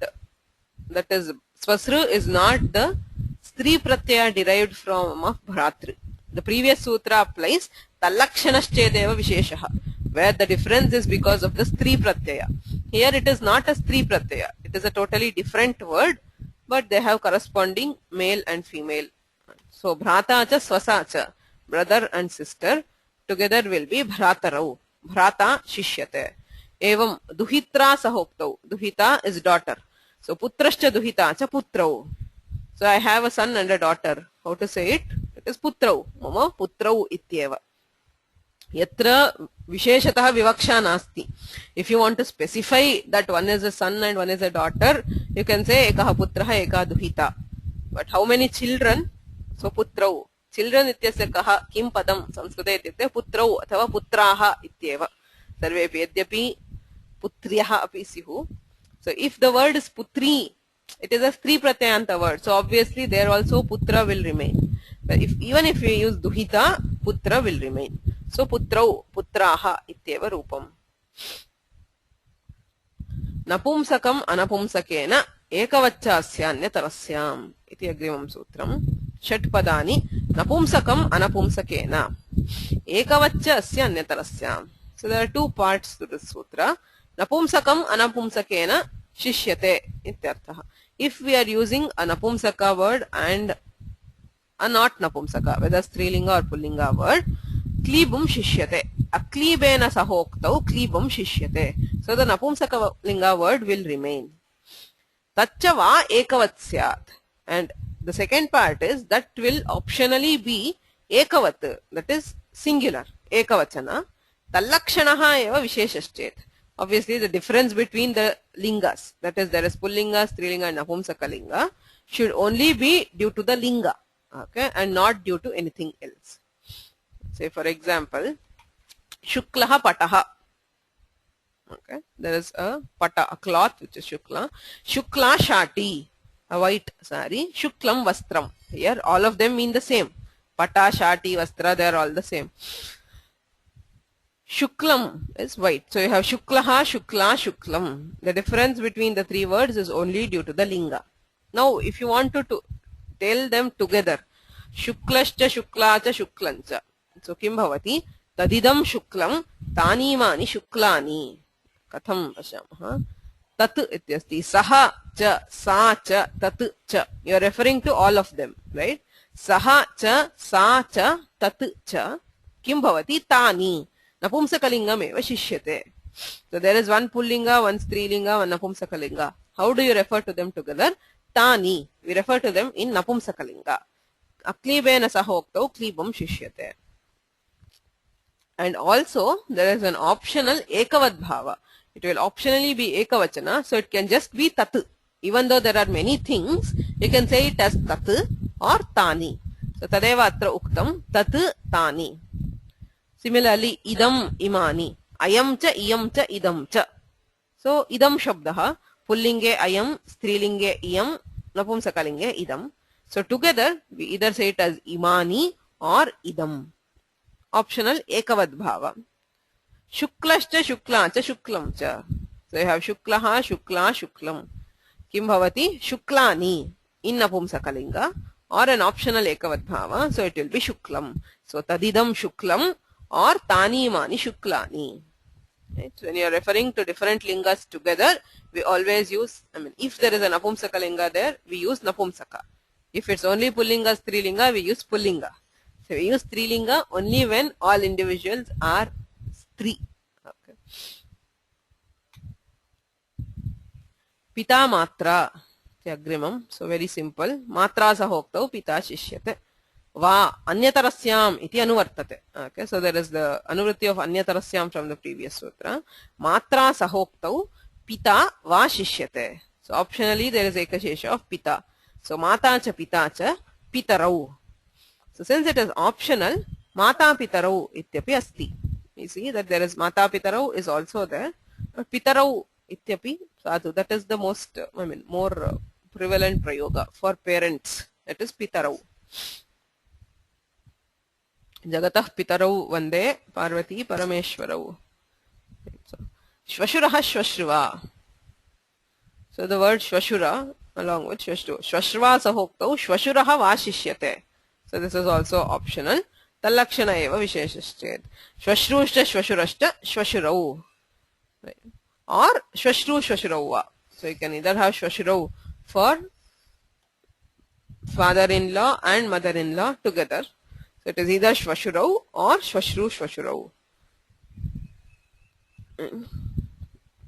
that is, Swasru is not the Stri Pratyaya derived from of Bhratru. The previous sutra applies Tallakshanaschedeva Visheshaha, where the difference is because of the Stri Pratyaya. Here it is not a Stri Pratyaya. It is a totally different word, but they have corresponding male and female. So Bhrata cha Swasa cha, brother and sister, together will be Bhratarau. Bhrata Shishyate. Evam Duhitra sahoktau. Duhita is daughter. So Putrascha Duhita cha Putrau. So I have a son and a daughter. How to say it? It is Putrau. Mama Putrau ityeva. Yatra Visheshataha Vivaksha Nasti. If you want to specify that one is a son and one is a daughter, you can say Ekaha Putraha Eka Duhita. But how many children? So putrau. Children ityasya kah kim padam संस्कृते इत्युक्ते पुत्रौ अथवा पुत्राः इत्येव. सर्वेपि यद्यपि पुत्र्यः अपि स्युः. So if the word is putri, it is a stri pratyayanta word. So obviously there also putra will remain. But even if we use duhita, putra will remain. So putrau, putraha ityeva rupam. Napumsakam anapumsakena ekavachasya anyatarasyam iti agrimam sutram. Shatpadani napumsakam anapumsakena ekavachasya anyatarasyam. So there are two parts to this sutra. Napumsakam anapumsakena shishyate ityartha. If we are using a napumsaka word and a not napumsaka, whether strilinga or pullinga word, klibum shishyate. Aklibena sahoktau klibum shishyate. So the napumsaka linga word will remain. Tacha va ekavat syat. And the second part is that will optionally be ekavat, that is singular, ekavachana. Tallakshanaha eva visheshashchet. Obviously the difference between the lingas, that is there is pullinga, strilinga and napumsaka linga, should only be due to the linga, okay, and not due to anything else. Say for example, shuklaha pataha. Okay, there is a pata, a cloth which is shukla. Shukla shati, a white sari. Shuklam vastram. Here all of them mean the same. Pata, shati, vastra, they are all the same. Shuklam is white. So you have shuklaha, shukla, shuklam. The difference between the three words is only due to the linga. Now if you want to tell them together, shuklascha, shuklacha, shuklancha. So kim bhavati? Tadidam shuklam, tanimani shuklani. Katham pashyamah. Tat ityasti. Saha cha, sa cha, tat cha. You are referring to all of them, right? Saha cha, sa cha, tat cha. Kim bhavati? Tani. Napumsakalingam eva shishyate. So there is one pullinga, one strilinga, one napumsakalinga. How do you refer to them together? Tani. We refer to them in napumsakalinga. Aklibena sahoktau klibam shishyate. And also there is an optional ekavat bhava. It will optionally be ekavachana, so it can just be tat. Even though there are many things, you can say it as tat or tani. So tadeva atra uktam tat tani. Similarly, idam imani, ayam cha, iyam cha, idam cha. So idam shabdaha, pullinge ayam, strilinge iyam, napumsakalinge idam. So together we either say it as imani or idam. Optional ekavad bhava. Shuklascha, shuklancha, shuklamcha. So you have shuklaha, shukla, shuklam. Kim bhavati? Shuklani in napumsakalinga or an optional ekavad bhava. So it will be shuklam. So tadidam shuklam or tani mani shuklani. Right? So when you are referring to different lingas together, we always use, if there is an napumsaka linga there, we use napumsaka. If it's only pullinga, strilinga, we use pullinga. So we use strilinga only when all individuals are stri. Okay. Pita matra agrimam. So very simple. Matra sahoktau pita shishyate. Va anyatarasyam iti anuvartate. Okay, so there is the anuvritti of anyatarasyam from the previous sutra. Matra sahoktau pita va shishyate. So optionally there is ekashesha of pita. So mata cha pita cha pitarau. So since it is optional, mata pitarau ityapi asti. You see that there is mata pitarau is also there. But pitarau ityapi sadhu. That is the most, more prevalent prayoga for parents. That is pitarau. Jagatah pitarau vande Parvati Parameshwarau. So, Shvashuraha Shvashruva. So the word Shvashura along with Shvashru. Shvashruva sahoktau Shvashuraha vashishyate. So this is also optional. Tallakshana eva visheshashchet. Shvashrushta Shvashurashta Shvashurau. Right. Or Shvashru Shvashurauva. So you can either have Shvashurau for father-in-law and mother-in-law together. So it is either Shvashurau or Shvashru Shvashurau.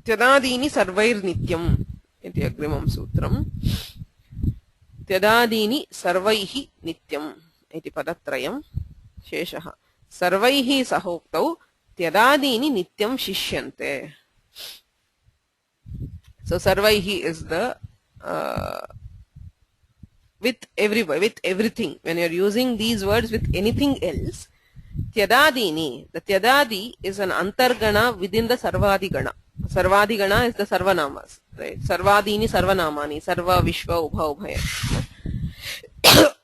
Tyadadini sarvair nityam iti agrimam sutram. Tyadadini sarvaihi nityam iti padatrayam sheshaha. Sarvaihi sahoktau tyadadini nityam shishyante. So sarvaihi is the with everything. When you're using these words with anything else, tyadadini, the tyadadi is an antargana within the sarvadigana. Sarvadigana is the sarvanamas, right? Sarvadini sarvanamani, sarva vishwa ubha ubhaya.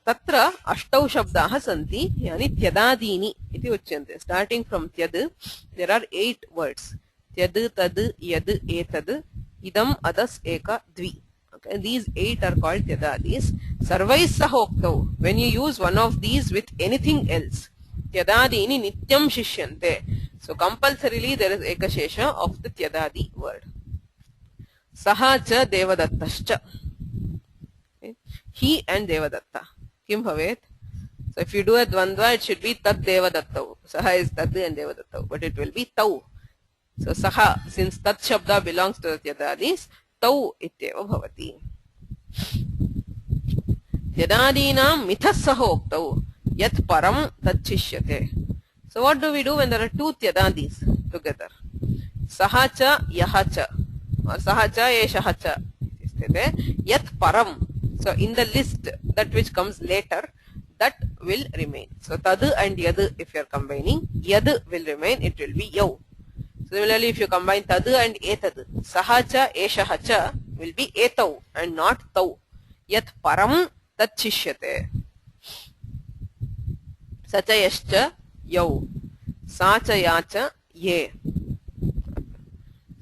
Tatra ashtau shabdaha santi, yani tyadadini iti uchyante. Starting from tyad, there are 8 words. Tyad, tad, yad, etad, idam, adas, eka, dvi. Okay, these 8 are called tyadadis. Sarvais sahoktau. When you use one of these with anything else, tyadadini nityam shishyante. So compulsorily there is ekashesha of the tyadadi word. Saha cha devadattaschcha. Okay. He and devadatta. Kim bhavet? So if you do a dvandva, it should be tad devadattau. Saha is tad and devadattau, but it will be tau. So saha, since tat shabda belongs to the tyadadis, tau ityeva bhavati. Tyadadinam mithas sahoktau yat param tachishyate. So what do we do when there are 2 tyadadis together? Sahacha yahacha or sahacha eshahacha. Yat param. So in the list, that which comes later, that will remain. So tad and yad, if you are combining, yad will remain, it will be yau. Similarly, if you combine tad and etad, sahacha eshahacha will be etau and not tau. Yat param tachishyate. Sacha yascha yau. Sacha yacha ye.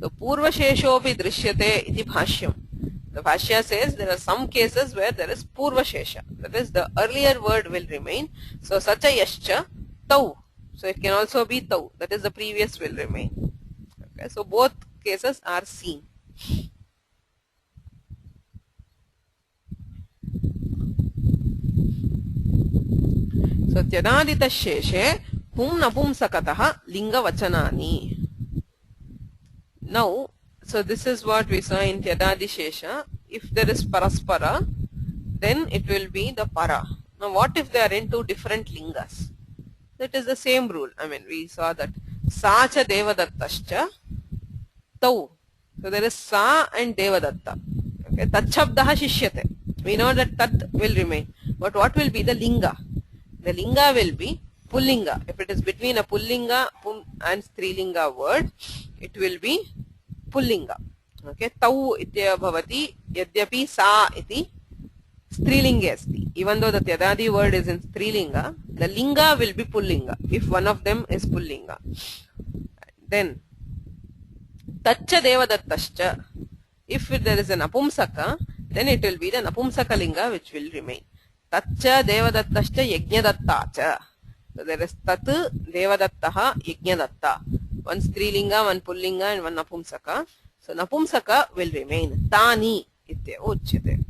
So purva sheshopi drishyate iti bhashyam. The Bhashya says there are some cases where there is purva shesha. That is, the earlier word will remain. So sacha yascha tau. So it can also be tau. That is, the previous will remain. Okay, so both cases are seen. So tyadadita sheshe pum napumsakataha linga vachanani. Now, so this is what we saw in tyadadi shesha. If there is paraspara, then it will be the para. Now what if they are in 2 different lingas? That is the same rule. I mean, we saw that sacha devadattaschcha tau. So there is sa and devadatta. Okay, tat shabdaha shishyate. We know that tat will remain. But what will be the linga? The linga will be pullinga. If it is between a pullinga and strilinga word, it will be pullinga. Okay, tau ityeva bhavati yadyapi sa iti strilinge asti. Even though the tyadadi word is in strilinga, the linga will be pullinga if one of them is pullinga. Then taccha devadattaschcha. If there is an napumsaka, then it will be the napumsaka linga which will remain. Taccha devadattaschcha yajnadattacha. So there is tat devadattaha yajnadatta. One strilinga, one pullinga and one napumsaka. So napumsaka will remain. Tani ityeva uchyate.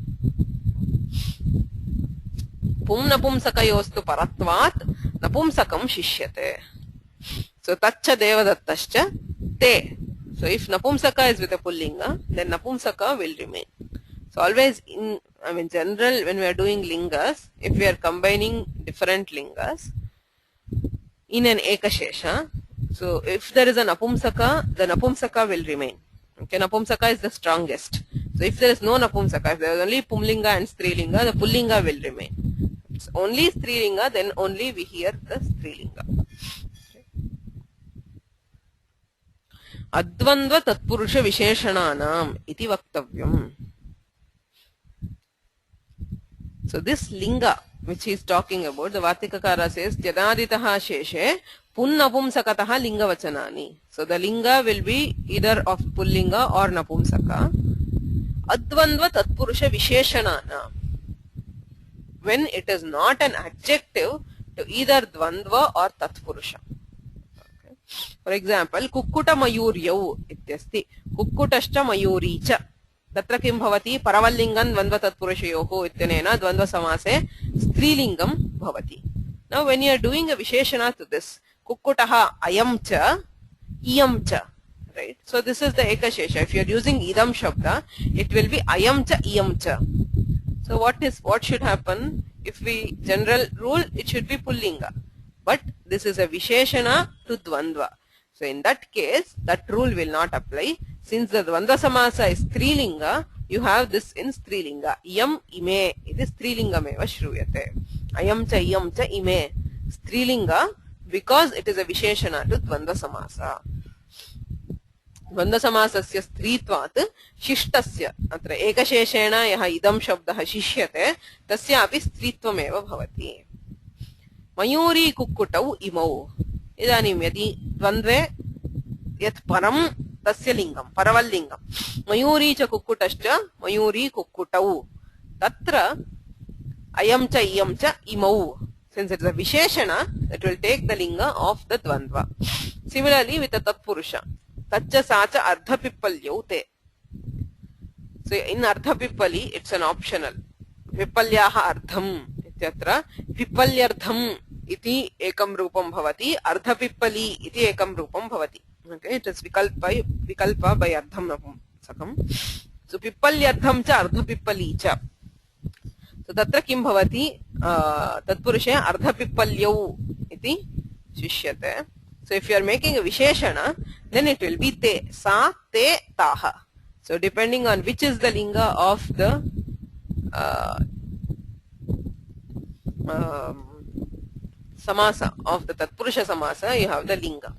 Pum napumsakayostu paratvat napumsakam shishyate. So taccha devadattaschcha te. So if napumsaka is with a pullinga, then napumsaka will remain. So always in, general, when we are doing lingas, if we are combining different lingas in an ekashesha, so if there is a napumsaka, the napumsaka will remain. Okay, napumsaka is the strongest. So if there is no napumsaka, if there is only pumlinga and strilinga, the pullinga will remain. If it's only strilinga, then only we hear the strilinga. Advandva tatpurusha visheshananam iti vaktavyam. So this linga which he is talking about, the Vartikakara says tyadaditaha sheshe punnapumsakataha linga vachanani. So the linga will be either of pullinga or napumsaka. Advandva tatpurusha visheshanana. When it is not an adjective to either dvandva or tatpurusha. Okay. For example, kukkuta mayuryau ityasti. Kukkutascha mayuricha. Tatra kim bhavati paravallingan dvandva tatpurushayoho ityanena dvandva samase strilingam bhavati. Now when you are doing a visheshana to this, kukkutaha ayam cha, iyam cha, right? So this is the ekashesha. If you are using idam shabda, it will be ayam cha, iyam cha. So what should happen? If we general rule, it should be pullinga. But this is a visheshana to dvandva. So in that case, that rule will not apply. Since the dvandva samasa is strilinga, you have this in strilinga. Iyam ime iti strilingameva shruyate. Ayam cha iyam cha ime strilinga because it is a visheshana to dvandva samasa. द्वन्द्व समासस्य स्त्रीत्वात् शिष्टस्य अत्र एकशेषेण यः इदं शब्दः शिष्यते तस्यापि स्त्रीत्वमेव भवति. मयूरी कुक्कुटौ इमौ. इदानीं यदि द्वन्द्वे यत् परं तस्य लिङ्गं परवल्लिङ्गं मयूरी च कुक्कुटश्च मयूरी कुक्कुटौ तत्र अयं च इयं च इमौ. Since it is a visheshana, it will take the linga of the dvandva. Similarly with the tatpurusha. Taccha sacha ardhapipalyau te. So in ardhapipali it's an optional. Pipalyaha ardham ityatra pipalyardham iti ekam rupam bhavati, ardhapipali iti ekam rupam bhavati. Okay, it is vikalpa by ardham napumsakam. So pipalyardham cha ardhapipali cha. So tatra kim bhavati tatpurushe ardhapipalyau iti shishyate. So if you are making a visheshana, then it will be te, sa, te, taha. So depending on which is the linga of the samasa, of the tatpurusha samasa, you have the linga.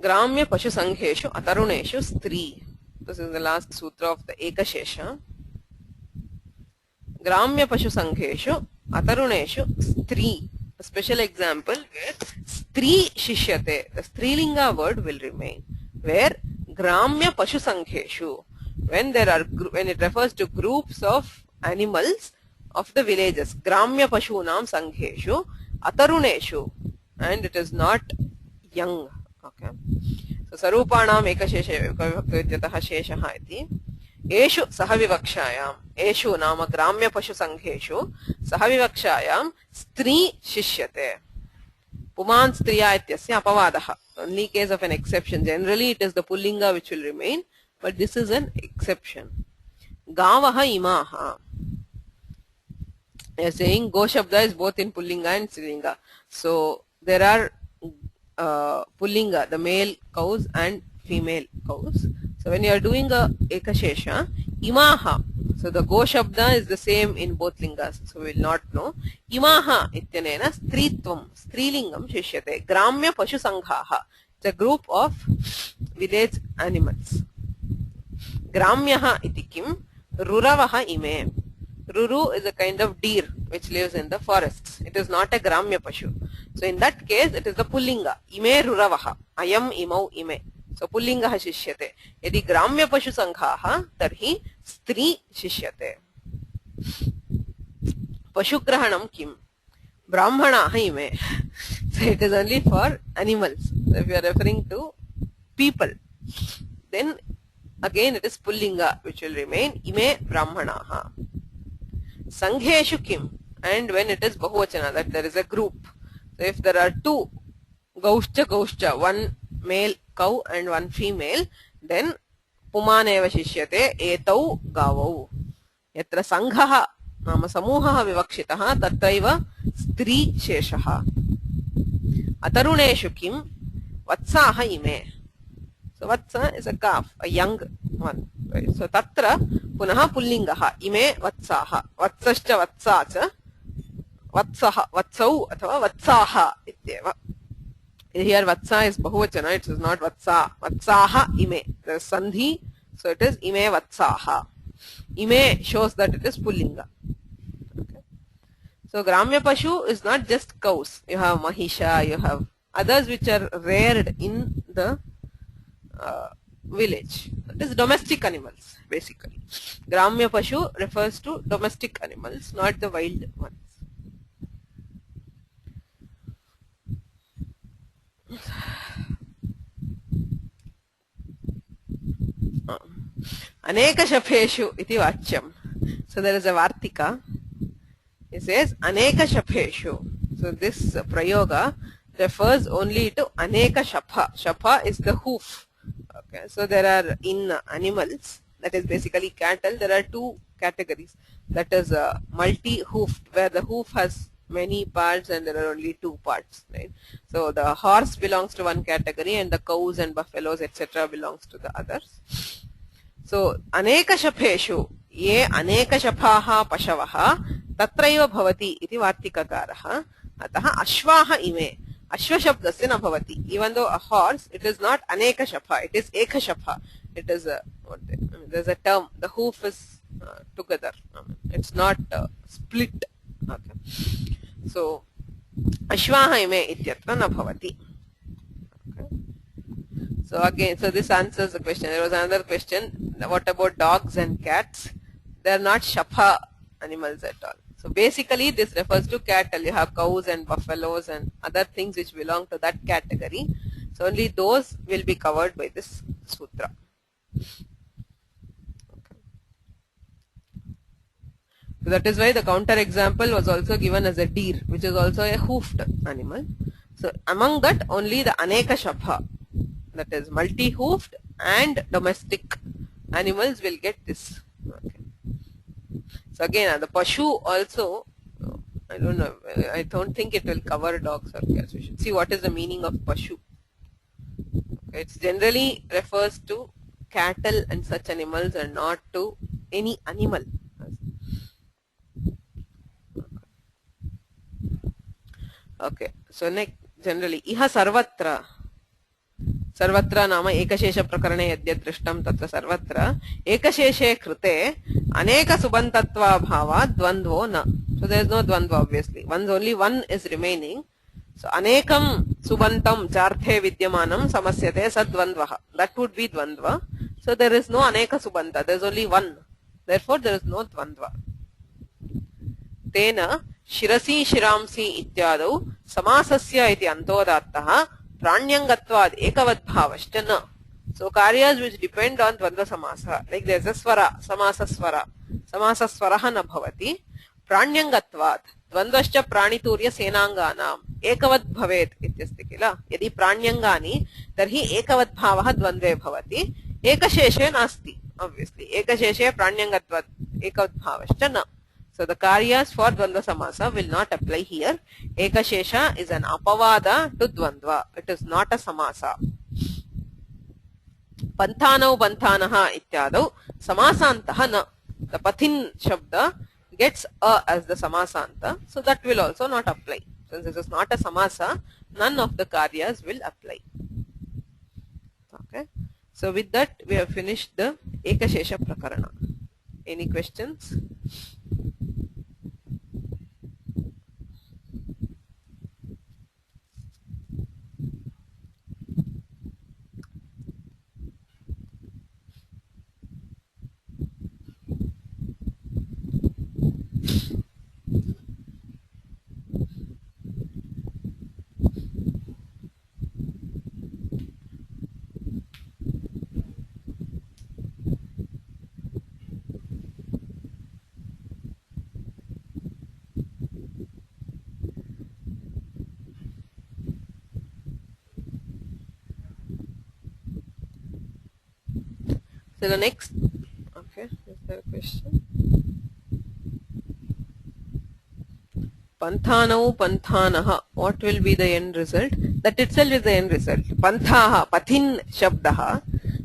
Gramya pashu sangheshu ataruneshu stri. This is the last sutra of the Ekashesha. Gramya pashu sangheshu ataruneshu stri. A special example where stri shishyate, the strilinga word will remain. Where gramya pashu sangheshu, when it refers to groups of animals of the villages, gramya pashunam sangheshu ataruneshu, and it is not young. Okay. So sarupanam ekashesha vibhakta sheshaha iti. Eshu sahavivakshayam, eshu nama gramya pashu sangheshu sahavivakshayam stri shishyate. Puman striya ityasya apavadaha. Only case of an exception. Generally it is the pullinga which will remain, but this is an exception. Gavaha imaha. They are saying go shabda is both in pullinga and strilinga. So there are pullinga, the male cows and female cows. So when you are doing a ekashesha, imaha, so the go shabda is the same in both lingas, so we will not know. Imaha ityanena stritvam, strilingam shishyate. Gramya pashu sanghaha, it's a group of village animals. Gramyaha iti kim, ruravaha ime. Ruru is a kind of deer which lives in the forests. It is not a gramya pashu. So in that case it is the pullinga. Ime ruravaha, ayam imau ime. So pullinga shishyate. Yadi gramya pashu sanghaha tarhi stri shishyate. Pashugrahanam kim? Brahmanaha ime. So it is only for animals. So if you are referring to people, then again it is pullinga which will remain. Ime brahmanaha. Sangheshu kim? And when it is bahuvachana, that there is a group. So if there are two gauscha, one male cow and one female, then pumaneva shishyate etau gavau. Yatra sanghaha nama samuhaha vivakshitaha tatraiva stri sheshaha. Ataruneshu kim? Vatsaha ime. So vatsa is a calf, a young one. Right? So tatra punaha pullingaha ime vatsaha. Vatsascha vatsacha vatsaha vatsau athava vatsaha ityeva. Here vatsa is bahuvachana, it is not vatsa. Vatsaha ime. There is sandhi, so it is ime vatsaha. Ime shows that it is pullinga. Okay. So gramya pashu is not just cows. You have mahisha, you have others which are reared in the village. That is domestic animals basically. Gramya pashu refers to domestic animals, not the wild ones. Aneka shapeshu iti vachyam. So there is a vartika. It says aneka shapeshu. So this prayoga refers only to aneka shapha. Shapha is the hoof. Okay. So there are in animals, that is basically cattle, there are two categories. That is multi-hoofed, where the hoof has many parts and there are only two parts, right? So the horse belongs to one category and the cows and buffaloes etc. belongs to the others. So anekashapeshu ye anekashapaha pashavaha tatraiva bhavati iti vartikakaraha ataha ashvaha ime ashva shabdasya na bhavati. Even though a horse, it is not anekashapha, it is ekashapha. It is a there's a term, the hoof is together, it's not split. Okay. So ashvaha ime ityatra na bhavati. Okay. So again, so this answers the question. There was another question, what about dogs and cats? They are not shapha animals at all. So basically this refers to cattle. You have cows and buffaloes and other things which belong to that category. So only those will be covered by this sutra. Okay. So that is why the counter example was also given as a deer, which is also a hoofed animal. So among that only the aneka shapha, that is multi-hoofed and domestic animals will get this. Okay. So again, the pashu also, I don't know, I don't think it will cover dogs or cats. We should see what is the meaning of pashu. Okay. It generally refers to cattle and such animals and not to any animal. Okay. So next, generally, iha sarvatra. सर्वत्र नाम एकशेष प्रकरणे यद्यद् दृष्टं तत्र सर्वत्र एकशेषे कृते अनेक सुबन्तत्वाभावात् द्वन्द्वो न. So there is no द्वन्द्व obviously. Only one is remaining. So अनेकं सुबन्तं चार्थे विद्यमानं समस्यते सद्वन्द्वः. That would be द्वन्द्व. So there is no अनेक सुबन्त. There is only one. Therefore there is no द्वन्द्व. तेन शिरसि शिरांसि इत्यादौ समासस्य इति अन्तोदात्तः प्राण्यंगत्वाद एकवद्भावश्च न. So karyas which depend on dvandva samasa, like there is a swara, samasa swaraha na bhavati, प्राण्यंगत्वाद द्वन्द्वश्च प्राणितूर्य सेनांगानाम एकवद् भवेत् इत्यस्ति किल. यदि प्राण्यंगानि तर्हि एकवद्भावः द्वन्द्वे भवति, एकशेषे नास्ति. Obviously एकशेषे प्राण्यंगत्वाद एकवद्भावश्च न. So the karyas for dvandva samasa will not apply here. Ekashesha is an apavada to dvandva. It is not a samasa. Panthanau panthanaha ityadau samasantah na. The pathin shabda gets a as the samasanta. So that will also not apply. Since this is not a samasa, none of the karyas will apply. Okay. So with that we have finished the Ekashesha Prakarana. Any questions? So the next, okay, is there a question? Panthanau panthanaha, what will be the end result? That itself is the end result. Panthaha, pathin shabdaha.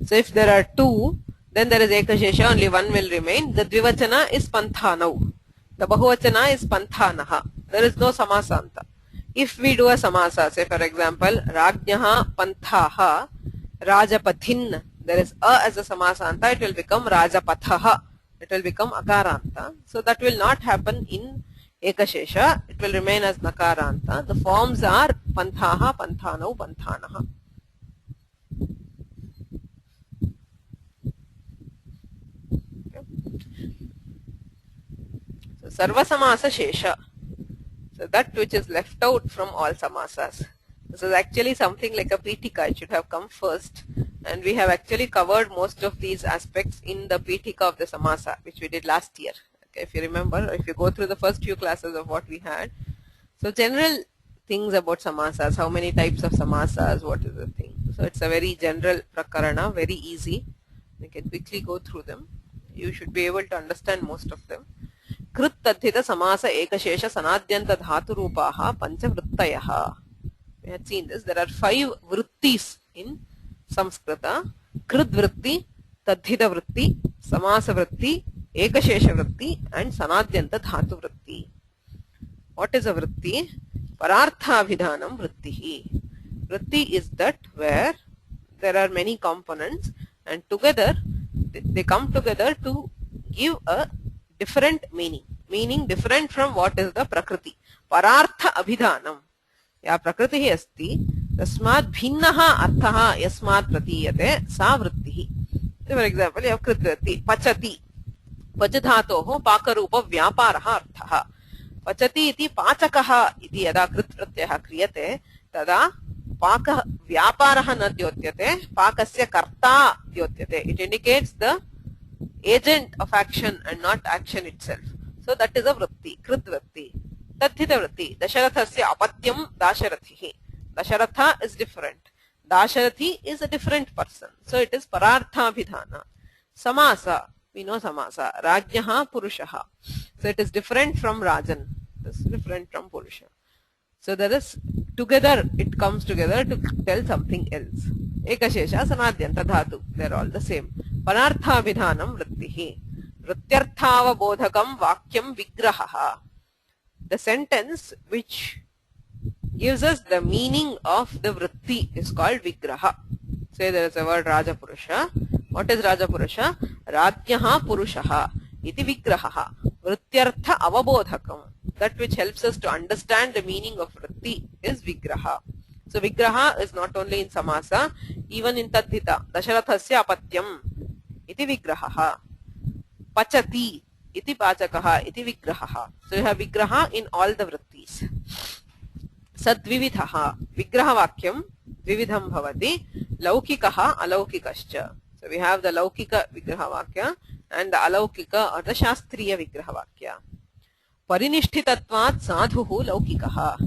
So if there are two, then there is ekashesha, only one will remain. The dvivachana is panthanau. The bahuvachana is panthanaha. There is no samasanta. If we do a samasa, say for example, rajnyaha panthaha rajapathin, there is a as a samasanta, it will become rajapathaha. It will become akaranta. So that will not happen in ekashesha. It will remain as nakaranta. The forms are panthaha, panthanau, panthanaha. So sarva samasa shesha. So that which is left out from all samasas. This is actually something like a Pitika. It should have come first. And we have actually covered most of these aspects in the Pitika of the Samasa, which we did last year. Okay, if you remember, if you go through the first few classes of what we had. So general things about Samasas, how many types of Samasas, what is the thing. So it's a very general Prakarana, very easy. We can quickly go through them. You should be able to understand most of them. कृत् तद्धित समास एकशेष सनाद्यन्त धातु रूपाः पंचवृत्तयः. We had seen this. There are 5 vrittis in Sanskrita: Krit vritti, Tadhita vritti, Samasa vritti, Ekashesha vritti, and Sanadyanta dhatu vritti. What is a vritti? Parartha abhidhanam vrittihi. Vritti is that where there are many components and together they come together to give a different meaning different from what is the prakriti. Parartha abhidhanam. या प्रकृतिः अस्ति तस्मात् भिन्नः अर्थः यस्मात् प्रतीयते सा वृत्तिः. फॉर एग्जांपल यह कृत् वृत्ति पचति. पच धातोः पाकरूप व्यापारः अर्थः. पचति इति पाचकः इति यदा कृत् प्रत्ययः क्रियते तदा पाक व्यापारः न द्योत्यते, पाकस्य कर्ता द्योत्यते. It indicates the agent of action and not action itself. So that is a वृत्ति, कृत् वृत्ति. तद्धित वृत्ति दशरथस्य अपत्यम दाशरथिः. Dasharatha is different. Dasharathi is a different person. So it is pararthabhidhana. Samasa, we know samasa. Rajyaha Purushaha. So it is different from Rajan. It is different from Purusha. So there is together, it comes together to tell something else. Ekashesha Sanadyanta Dhatu. They are all the same. Pararthabhidhanam Vrittihi. Vrityarthava bodhakam vakyam vigrahaha. The sentence which gives us the meaning of the vritti is called vigraha. Say there is a word Raja Purusha. What is Raja Purusha? Rajyaha Purushaha iti vigraha. Vrityartha avabodhakam. That which helps us to understand the meaning of vritti is vigraha. So vigraha is not only in samasa, even in tadhita. Dasharathasya apatyam iti vigraha. Pachati iti pachakaha iti vigraha. So you have vigraha in all the vrittis. Sadvividhaha. Vigraha vakyam vividham bhavati. Laukikaha alaukikascha. So we have the laukika vigraha vakya and the alaukika or the shastriya vigraha vakya. Parinishtitatvat sadhuhu laukikaha.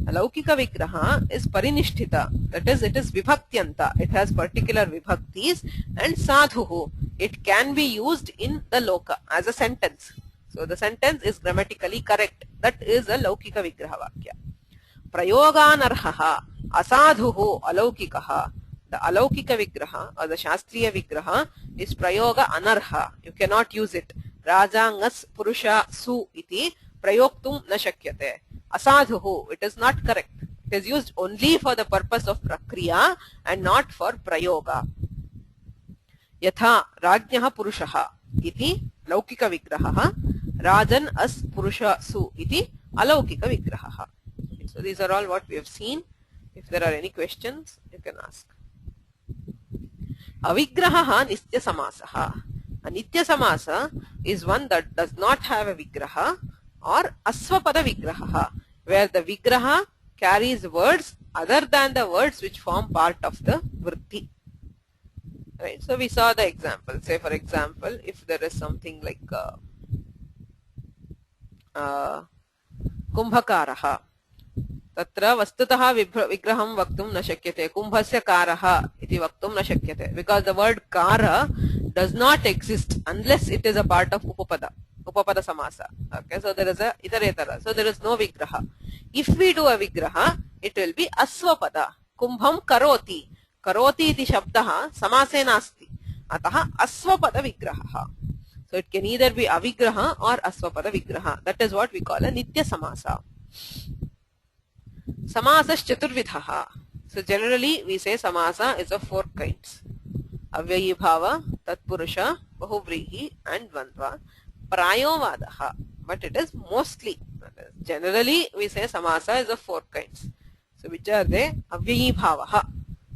Laukika vigraha is parinishthita. That is, it is vibhaktiyanta. It has particular vibhaktis, and sadhuhu, it can be used in the loka as a sentence. So the sentence is grammatically correct. That is a laukika vigraha vakya. Prayoganarhaha asadhuhu alaukikaha. The alaukika vigraha or the shastriya vigraha is prayoga anarha. You cannot use it. Rajangas purusha su iti prayoktum na shakyate. Asadhuhu, it is not correct. It is used only for the purpose of prakriya and not for prayoga. Yatha rajnyaha purushaha iti laukika vigraha. Rajan as purusha su iti alaukika vigraha. So these are all what we have seen. If there are any questions, you can ask. Avigraha nitya samasaha. A nitya samasa is one that does not have a vigraha or asvapada vigraha, where the vigraha carries words other than the words which form part of the vritti. Right. So we saw the example. Say for example, if there is something like kumbhakaraha. Tatra vastutaha vigraham vaktum na shakyate. Kumbhasya karaha iti vaktum na shakyate. Because the word kara does not exist unless it is a part of upapada. Upapada samasa. Okay, so there is a itaretara. So there is no vigraha. If we do a vigraha, it will be asvapada. Kumbham karoti. Karoti iti shabdaha samase nasti. Ataha asvapada vigraha. So it can either be avigraha or asvapada vigraha. That is what we call a nitya samasa. Samasas chaturvidhaha. So generally we say samasa is of 4 kinds. Avyayi bhava, tatpurusha, bahuvrihi and dvandva. Prayovadaha. But it is mostly. Generally we say samasa is of 4 kinds. So which are they? Avyayi bhavaha.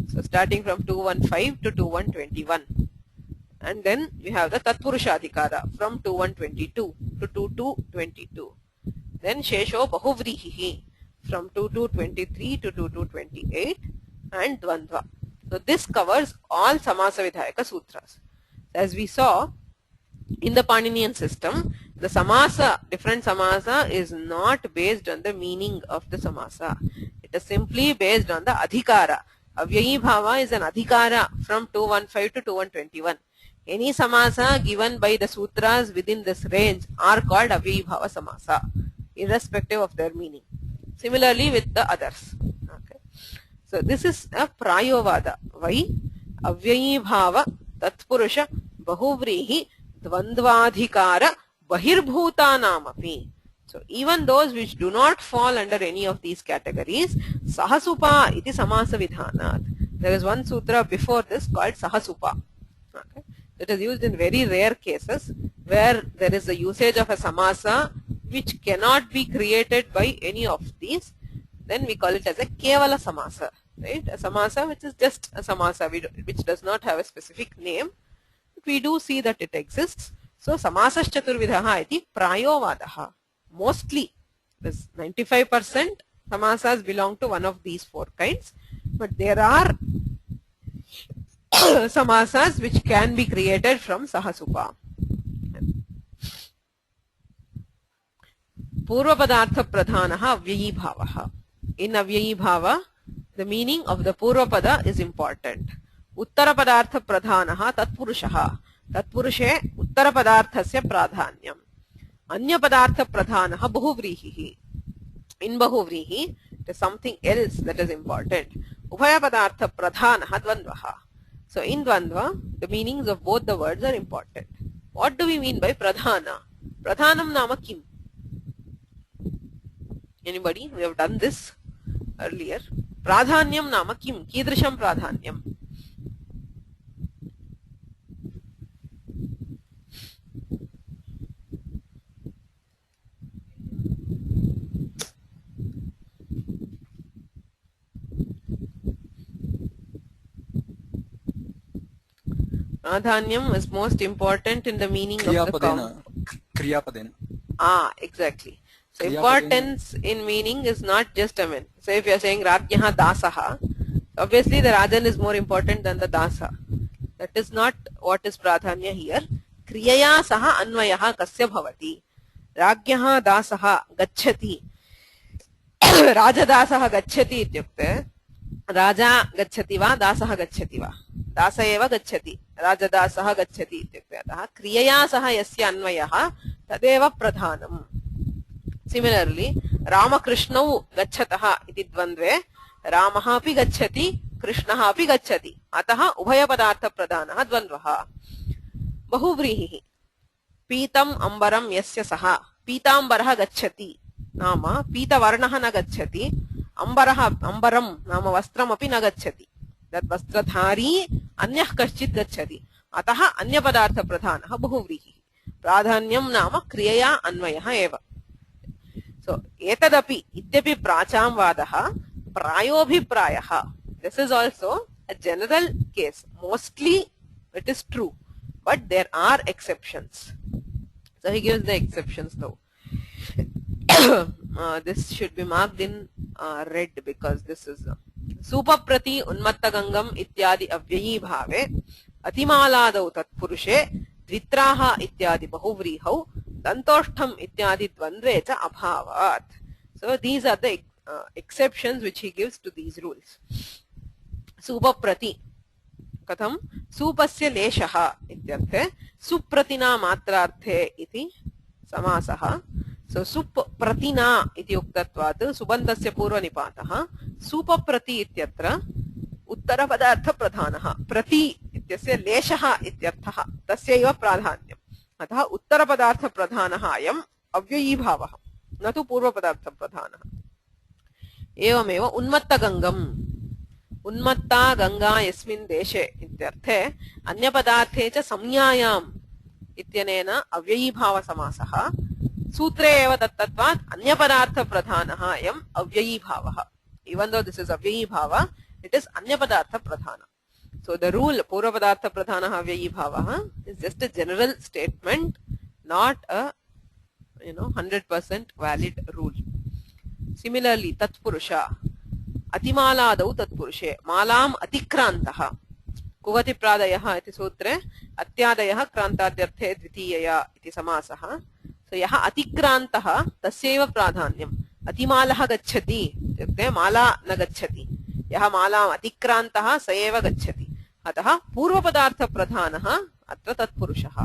So starting from 215 to 2121. And then we have the tatpurusha adhikara from 2122 to 2222. Then shesho bahuvrihi from 2223 to 2228 and dvandva. So this covers all samasa vidhayaka sutras. As we saw in the Paninian system, the samasa, different samasa is not based on the meaning of the samasa. It is simply based on the adhikara. Avyayi bhava is an adhikara from 215 to 2121. Any samasa given by the sutras within this range are called avyayi bhava samasa, irrespective of their meaning. Similarly with the others. Okay. So this is a prayovada. Why? Avyayi bhava tatpurusha bahuvrihi dvandvadhikara bahirbhutanamapi. So even those which do not fall under any of these categories, sahasupa iti samasa vidhanat. There is one sutra before this called sahasupa. Okay. It is used in very rare cases where there is a usage of a samasa which cannot be created by any of these. Then we call it as a kevala samasa. Right? A samasa which is just a samasa which does not have a specific name. We do see that it exists. So samasas chaturvidaha iti prayovadaha. Mostly, 95% samasas belong to one of these four kinds, but there are samasas which can be created from sahasupa. Purva padartha pradhanaha avyayi bhavaha. In avyayi bhava, the meaning of the purva pada is important. Uttara padartha pradhanaha tatpurushaha. Tatpurushe uttara padarthasya pradhanyam. Anya padartha pradhanaha bahuvrihi. In bahuvrihi, it is something else that is important. Ubhaya padartha pradhanaha dvandvaha. So in dvandva, the meanings of both the words are important. What do we mean by pradhana? Pradhanam nama kim? Anybody? We have done this earlier. Pradhanyam nama kim? Kidrisham pradhanyam. Pradhanyam is most important in the meaning of the count. Kriyapadena. Exactly. So importance in meaning is not just a min. So if you are saying Rajyaha Dasaha, obviously the Rajan is more important than the Dasa. That is not what is Pradhanya here. Kriyaya saha anvayaha kasya bhavati. Rajyaha Dasaha gacchati. Rajadasaha gacchati ityukte. Raja gacchati va Dasaha gacchati va. Dasa eva gacchati. Rajadasaha gacchati ityukte. Ataha kriyaya saha yasya anvayaha tadeva pradhanam. Similarly, Rama Krishnau gacchataha iti dvandve Ramaha api gacchati, Krishnaha api gacchati. Ataha ubhaya padartha pradhanaha dvandvaha. Bahuvrihi. Pitam ambaram yasya saha. Pitambaraha gacchati. Nama Pita varnaha na gacchati. Ambaram nama vastram api na gacchati. That vastradhari anyah kaschit gacchati. Ataha anya padartha pradhanaha bahuvrihi. Pradhanyam nama kriyaya anvayaha eva. So, etadapi ityapi pracham vadaha prayobhiprayaha. This is also a general case. Mostly it is true, but there are exceptions. So he gives the exceptions though. This should be marked in red because this is Supaprati Unmattagangam ityadi avyayi bhave Atimaladau tatpurushe Dvitraha ityadi bahuvrihau Dantoshtham ityadi dvandvecha abhavat. So these are the exceptions which he gives to these rules. Supaprati katham supasya leshaha ityarthe supratina matrarthe iti samasaha. So supratina iti uktatvat subantasya purva nipataha. Supaprati ityatra uttara padartha pradhanaha. Prati ityasya leshaha ityarthaha tasya eva pradhanyam. अतः उत्तर पदार्थ प्रधानः अयम् अव्ययी भावः न तु पूर्व पदार्थ प्रधानः. एवमेव उन्मत्तगंगम् उन्मत्ता गंगा यस्मिन् देशे इत्यर्थे अन्य पदार्थे च संज्ञायाम् इत्यनेन अव्ययी भाव समासः. सूत्रे एव तत्तत्वात् अन्य पदार्थ प्रधानः अयम् अव्ययी भावः. Even though this is अव्ययी भाव, it is अन्य पदार्थ प्रधान. So the rule Purva Padartha Pradhanaha Avyayi Bhavaha is just a general statement, not a 100% valid rule. Similarly, Tatpurusha Atimaladau Tatpurushe Malam Atikrantaha Kuvati Pradayaha iti sutre Atyadayaha Krantadyarthe Dvitiyaya iti samasaha. So yaha Atikrantaha tasyeva pradhanyam. Atimalaha gacchati ityukte mala na gacchati. Yaha malam atikrantaha saeva gacchati. अतः पूर्व पदार्थ प्रधानः अत्र तत्पुरुषः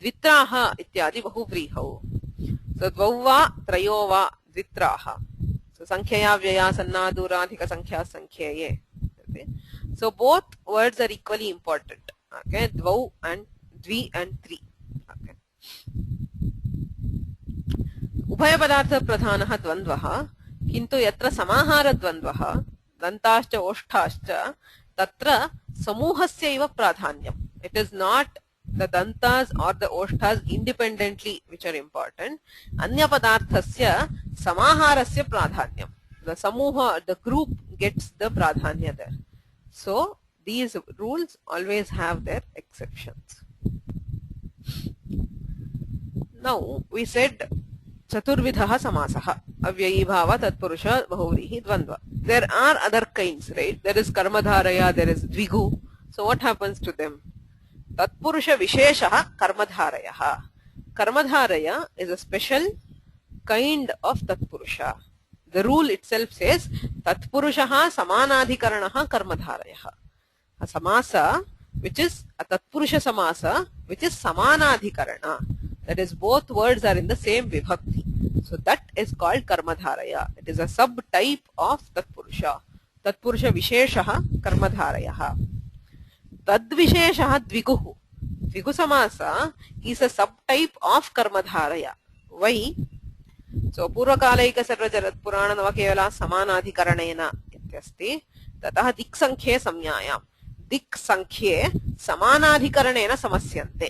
द्वित्राः इत्यादि बहुव्रीहौ सो द्वौ वा त्रयो वा द्वित्राः सो संख्यया व्यया सन्नादूराधिक संख्या संख्येये so both words are equally important okay dvau and dvi and tri okay उभय पदार्थ प्रधानः द्वन्द्वः किन्तु यत्र समाहार द्वन्द्वः दन्ताश्च ओष्ठाश्च तत्र समूहस्यैव प्राधान्यम् it is not the dantas or the oshthas independently which are important anya padarthasya samaharasya pradhanyam the samuha the group gets the pradhanya there so these rules always have their exceptions now we said chaturvidhah samasah avyayī bhava tatpurusha bahuvrihi dvandva there are other kinds right there is karmadharaya there is dvigu so what happens to them tatpurusha visheshah karmadharayah karmadharaya is a special kind of tatpurusha the rule itself says tatpurushah samanadhikaranah karmadharayah a samasa which is a tatpurusha samasa which is samanadhikarana that is both words are in the same vibhakti so that is called karmadharaya it is a subtype of tatpurusha visheshah karmadharayah tadvisheshah dviguh dvigu samasa is a subtype of karmadharaya why so purvakalaika sarvajarat purana navakevala samanadhikaranena ityasti tatah dik sankhye samyayam dik sankhye samanadhikaranena samasyante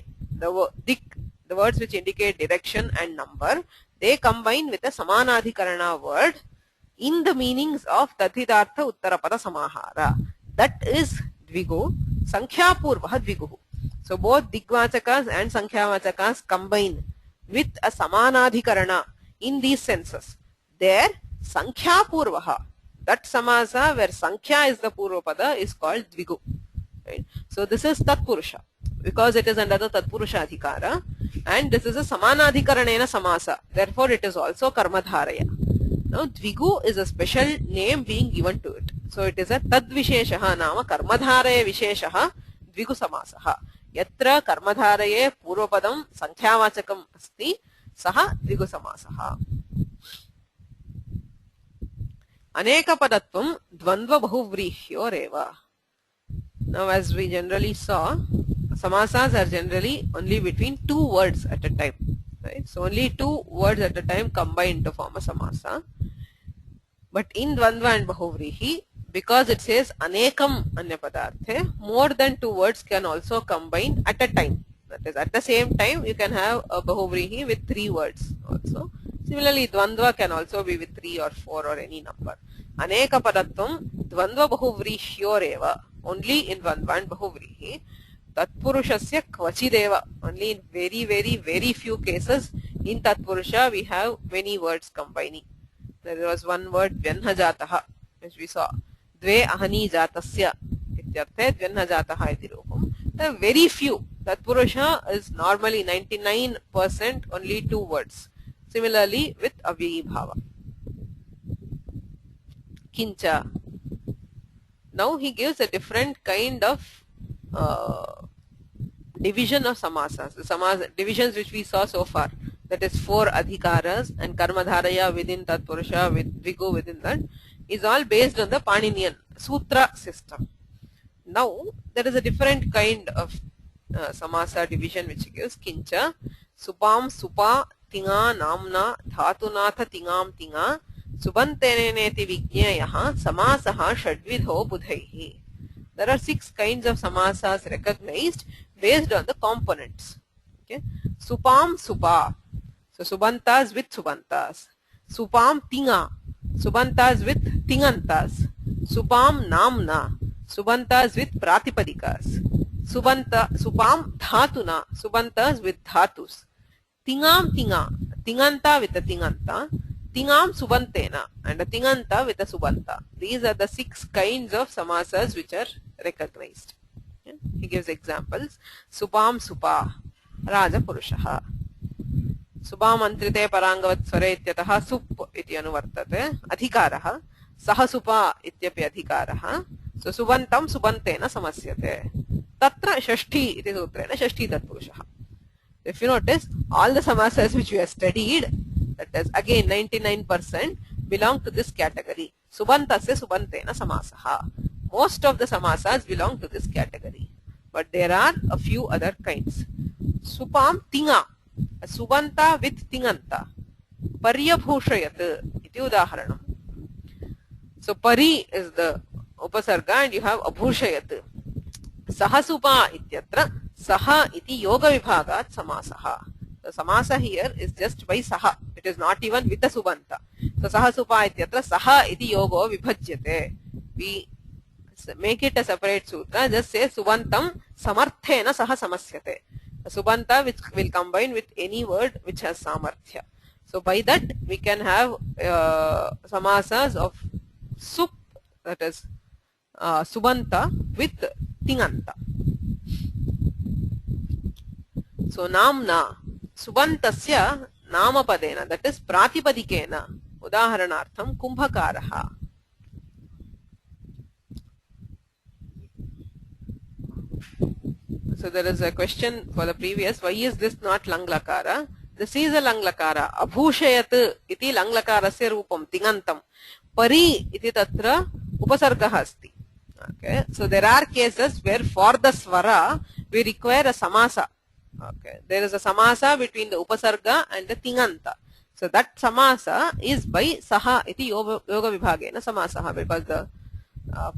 the words which indicate direction and number they combine with a samanadhikarana word in the meanings of tathitartha uttarapada samahara that is dvigu sankhya purvah dviguh so both digvachakas and sankhya combine with a samanadhikarana in these senses there sankhya purvah that samasa where sankhya is the purvapada is called dvigu right so this is tatpurusha because it is under the tatpurusha adhikara and this is a samanadhikaranena samasa therefore it is also karmadharaya now dvigu is a special name being given to it so it is a tadvisheshah nama karmadharaya visheshah dvigu samasah yatra karmadharaye purvapadam sankhyavachakam asti saha dvigu samasah aneka padatvam dvandva bahuvrihyoreva now as we generally saw samasas are generally only between two words at a time right so only two words at a time combine to form a samasa but in dvandva and bahuvrihi because it says anekam anya padarthe more than two words can also combine at a time that is at the same time you can have a bahuvrihi with three words also similarly dvandva can also be with three or four or any number aneka padatvam dvandva bahuvrihyoreva only in dvandva and bahuvrihi tatpurushasya kvachideva only in very few cases in tatpurusha we have many words combining there was one word vyanhajatah which we saw dve ahani jatasya ityarthe vyanhajatah iti rupam there are very few tatpurusha is normally 99% only two words similarly with avyayi bhava kincha now he gives a different kind of division of samasas the divisions which we saw so far that is four adhikaras and karmadharaya within tatpurusha with dvigu within that is all based on the Paninian sutra system now there is a different kind of samasa division which he gives kincha supam supa tinga namna dhatunatha tingam tinga subanteneneti vijñayah samasah षड्विधो budhaihi there are 6 kinds of samasas recognized based on the components okay supam supa so subantas with subantas supam tinga subantas with tingantas supam namna subantas with pratipadikas supam dhatuna subantas with dhatus tingam tinga tinganta with a tinganta tingam subantena and a tinganta with a subanta these are the 6 kinds of samasas which are recognized okay? He gives examples supam supa raja purushah supam antrite parangavat sware ityatah sup iti anuvartate adhikarah sah supa ityapi adhikarah so subantam subantena samasyate तत्र षष्ठी इति सूत्रेण षष्ठी तत्पुरुषः. If you notice, all the samasas which we have studied, that is again 99% belong to this category. Subantasya subantena samasaha. Most of the samasas belong to this category. But there are a few other kinds. Supam tinga, a subanta with tinganta. Paryabhushayat iti udaharanam. So pari is the upasarga and you have abhushayat. Sahasupa ityatra saha iti yoga vibhagat samasaha. The samasa here is just by saha. It is not even with the subanta. So sahasupa ityatra saha iti yogo vibhajyate. We make it a separate sutra. Just say subantam samarthena saha samasyate. The subanta which will combine with any word which has samarthya. So by that we can have samasas of sup, that is subanta with tinganta. So namna subantasya namapadena, that is pratipadikena. Udaharanartham kumbhakaraha. So there is a question for the previous, why is this not langlakara? This is a langlakara. Abhushayat iti langlakarasya rupam tingantam. Pari iti tatra upasargaha asti. Okay, so there are cases where for the swara we require a samasa. Okay, there is a samasa between the upasarga and the tinganta. So that samasa is by saha iti yoga vibhagena samasaha, because the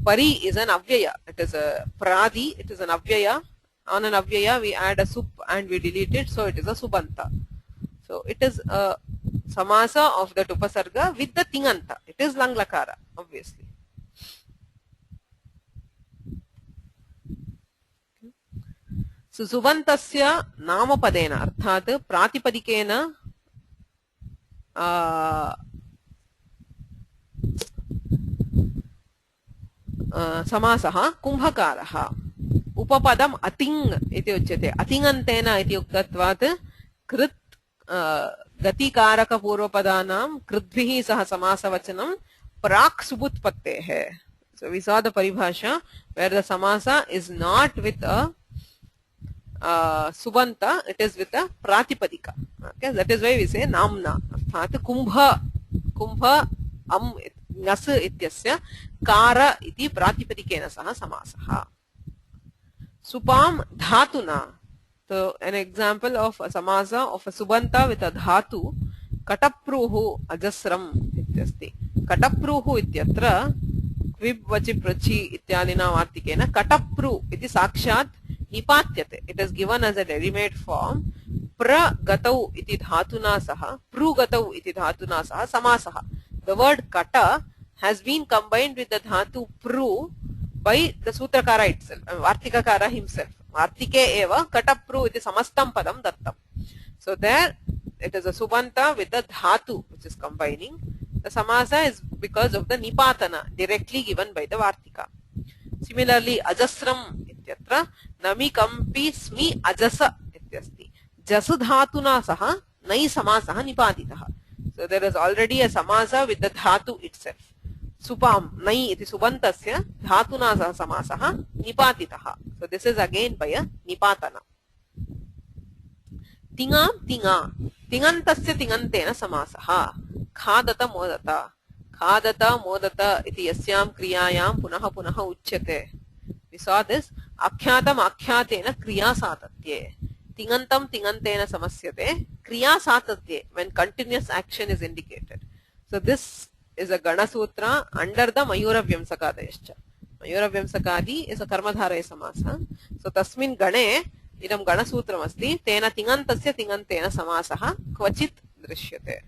pari is an avyaya. It is a pradi, it is an avyaya. On an avyaya we add a sup and we delete it, so it is a subanta. So it is a samasa of the upasarga with the tinganta. It is langlakara, obviously. So subantasya namapadena arthat pratipadikena समासः कुम्भकारः. उपपदम् अतिङ् इति उच्यते. अतिङन्तेन इति उक्तत्वात् कृत् गतिकारकपूर्वपदानां कृद्भिः सह समासवचनं प्राक् सुबुत्पत्तेः. So we saw the paribhasha where the samasa is not with a subanta, it is with a pratipadika. Okay, that is why we say namna. Arthat kumbha nas ityasya kara iti pratipadikena saha samasaha. Supam dhatuna. So an example of a samasa of a subanta with a dhatu, katapruhu ajasram ityasti. Katapruhu ityatra kvib vachi prachi ityadina vartikena katapru iti sakshat nipatyate. It is given as a ready-made form. Pragatau iti dhatuna saha, prugatau iti dhatuna saha samasaha. The word kata has been combined with the dhatu pru by the sutrakara itself, Vartikakara himself. Vartike eva katapru iti samastam padam dattam. So there it is a subanta with the dhatu which is combining. The samasa is because of the nipatana directly given by the Vartika. Similarly, ajasram ityatra nami kampi smi ajasa ityasti. Jasu dhatuna saha nai samasaha nipatitaha. So there is already a samasa with the dhatu itself. Supam nai iti subantasya dhatuna saha samasaha nipatitaha. So this is again by a nipatana. Tingam tinga. Tingantasya tingantena samasaha. Khadata modata. Khadata modata iti yasyam kriyayam punaha punaha uchyate. We saw this. Akhyātam akhyātena kriya satatye. Tingantam tingantena samasyate. Kriya satatye, when continuous action is indicated. So this is a Gana Sutra under the Mayura Vyamsakadayascha. Mayura Vyamsakadi is a Karmadharaya samasa. So tasmin Gane idam Gana Sutram asti. Tena tingantasya tingantena samasaha kvachit drishyate.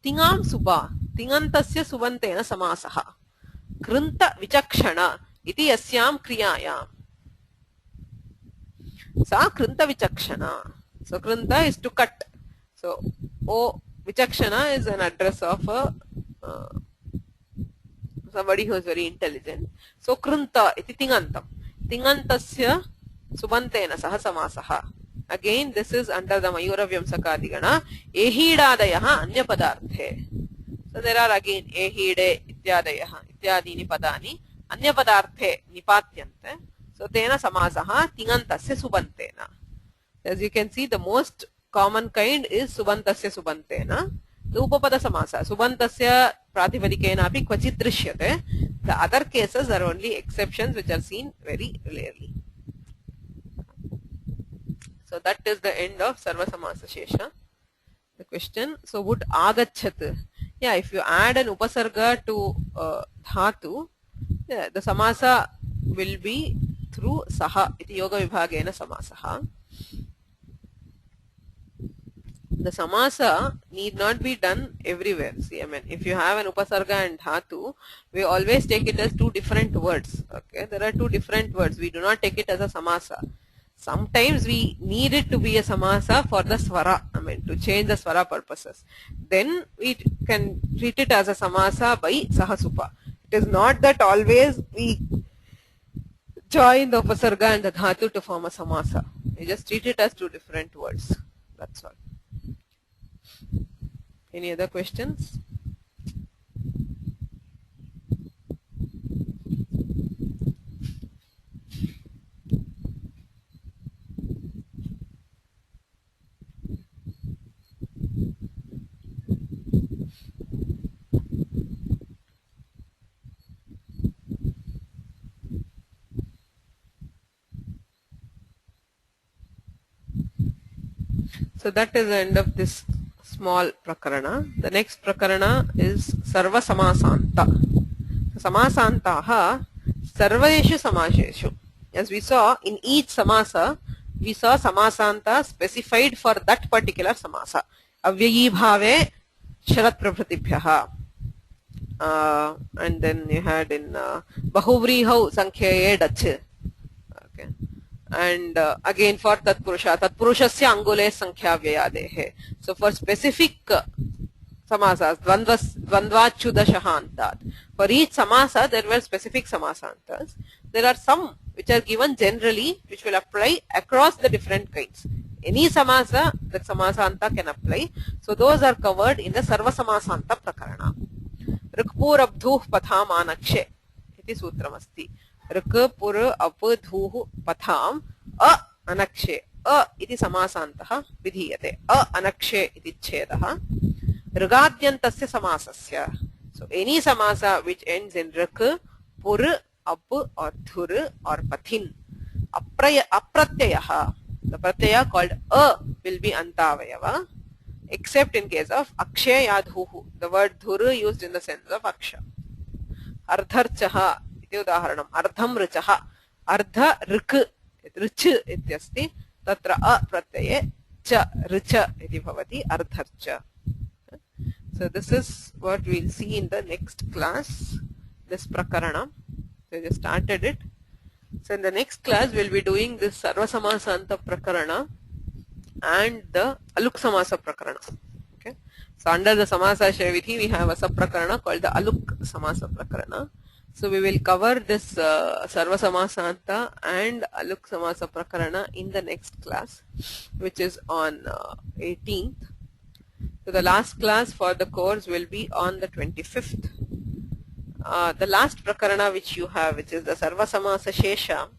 Tingam suba. Tingantasya subantena samasaha. Krunta vichakshana iti yasyam kriyayam. Sa krunta vichakshana. So krunta is to cut. So vichakshana is an address of somebody who is very intelligent. So krunta iti tingantam. Tingantasya subantena saha samasaha. Again, this is under the Mayura Vyamsakadigana. Ehidadayaha anya padarthe. So there are again ehide ityadayaha ityadini padani anya padarthe nipatyante. So tena samasaha tingantasya subantena. As you can see, the most common kind is subantasya subantena. The upapada samasa subantasya pratipadikena api kvachit drishyate. The other cases are only exceptions which are seen very rarely. So that is the end of sarva samasa shesha. The question, so would agachat, yeah, if you add an upasarga to dhatu, yeah, the samasa will be through saha, iti yoga vibhagena samasaha. The samasa need not be done everywhere. See, I mean, if you have an upasarga and dhatu, we always take it as two different words. Okay, there are two different words. We do not take it as a samasa. Sometimes we need it to be a samasa for the swara, I mean, to change the swara purposes. Then we can treat it as a samasa by sahasupa. It is not that always we join the upasarga and the dhatu to form a samasa. We just treat it as two different words. That's all. Any other questions? So that is the end of this small prakarana. The next prakarana is sarva samasanta. Samasantaha sarveshu samaseshu. As we saw, in each samasa, we saw samasanta specified for that particular samasa. Avyayi bhave sharat prabhatibhyaha. And then you had in bahuvrihau sankhyaye dach. Okay. And again for tatpurusha, tatpurushasya angule sankhya vyayadehe. So for specific samasas, dvandvachudashahantat. For each samasa there were specific samasantas. There are some which are given generally, which will apply across the different kinds. Any samasa, that samasanta can apply. So those are covered in the sarva samasanta prakarana. Rikpur abdhuh patham anakshe iti sutramasti. Rikpur abdhuh patham anakshe. Iti samasantaha vidhiyate. Anakshe iti chedaha. Rigadyantasya samasasya. So any samasa which ends in rik, pur, ap or dhur or pathin. Apratyayaha. The pratyaya called will be antavayava, except in case of akshayadhuhu. The word dhuru used in the sense of aksha. Ardharchaha iti udaharanam. Ardham richaha. Ardha rik rich ityasti. Tatra pratyaye cha richa iti bhavati ardharcha. So this is what we will see in the next class, this prakarana. So we just started it. So in the next class we will be doing this sarva samasanta prakarana and the aluk samasa prakarana. Okay. So under the samasa shrevidhi we have a sub prakarana called the aluk samasa prakarana. So we will cover this sarva samasanta and aluk samasa prakarana in the next class, which is on 18th. So the last class for the course will be on the 25th. The last prakarana which you have, which is the sarva samasa shesha,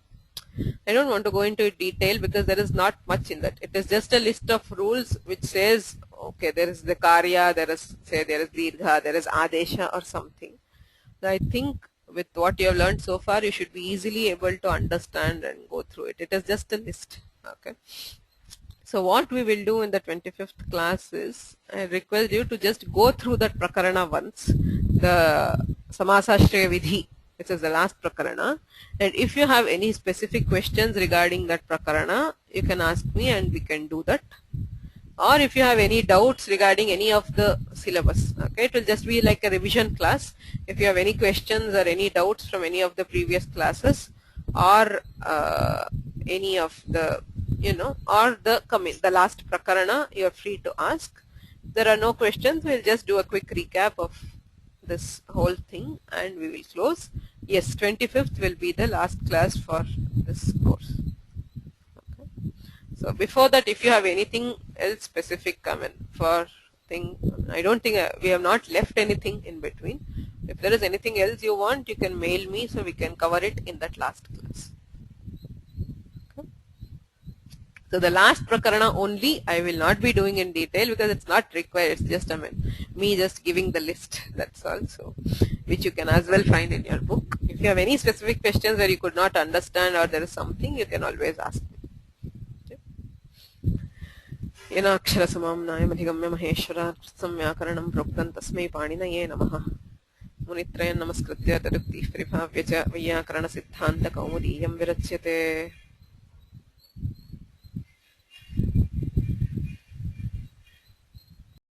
I don't want to go into detail because there is not much in that. It is just a list of rules which says, okay, there is the karya, there is dirgha, there is adesha or something. So I think with what you have learned so far, you should be easily able to understand and go through it. It is just a list. Okay. So what we will do in the 25th class is, I request you to just go through that prakarana once, the samasashraya vidhi, which is the last prakarana, and if you have any specific questions regarding that prakarana, you can ask me and we can do that. Or if you have any doubts regarding any of the syllabus, okay, it will just be like a revision class. If you have any questions or any doubts from any of the previous classes or any of the, or the last prakarana, you are free to ask. If there are no questions, we'll just do a quick recap of this whole thing and we will close. Yes, 25th will be the last class for this course. Okay. So before that, if you have anything else specific, I don't think we have not left anything in between. If there is anything else you want, you can mail me so we can cover it in that last class. So the last prakarana only I will not be doing in detail because it's not required. It's just me just giving the list. That's all. So which you can as well find in your book. If you have any specific questions where you could not understand or there is something, you can always ask me. येन अक्षरसमाम्नायमधिगम्य महेश्वरात् व्याकरणं प्रोक्तं तस्मै पाणिनये नमः। मुनित्रयं नमस्कृत्य तदुक्तिः परिभाव्य च वैयाकरणसिद्धान्तकौमुदीयं विरच्यते।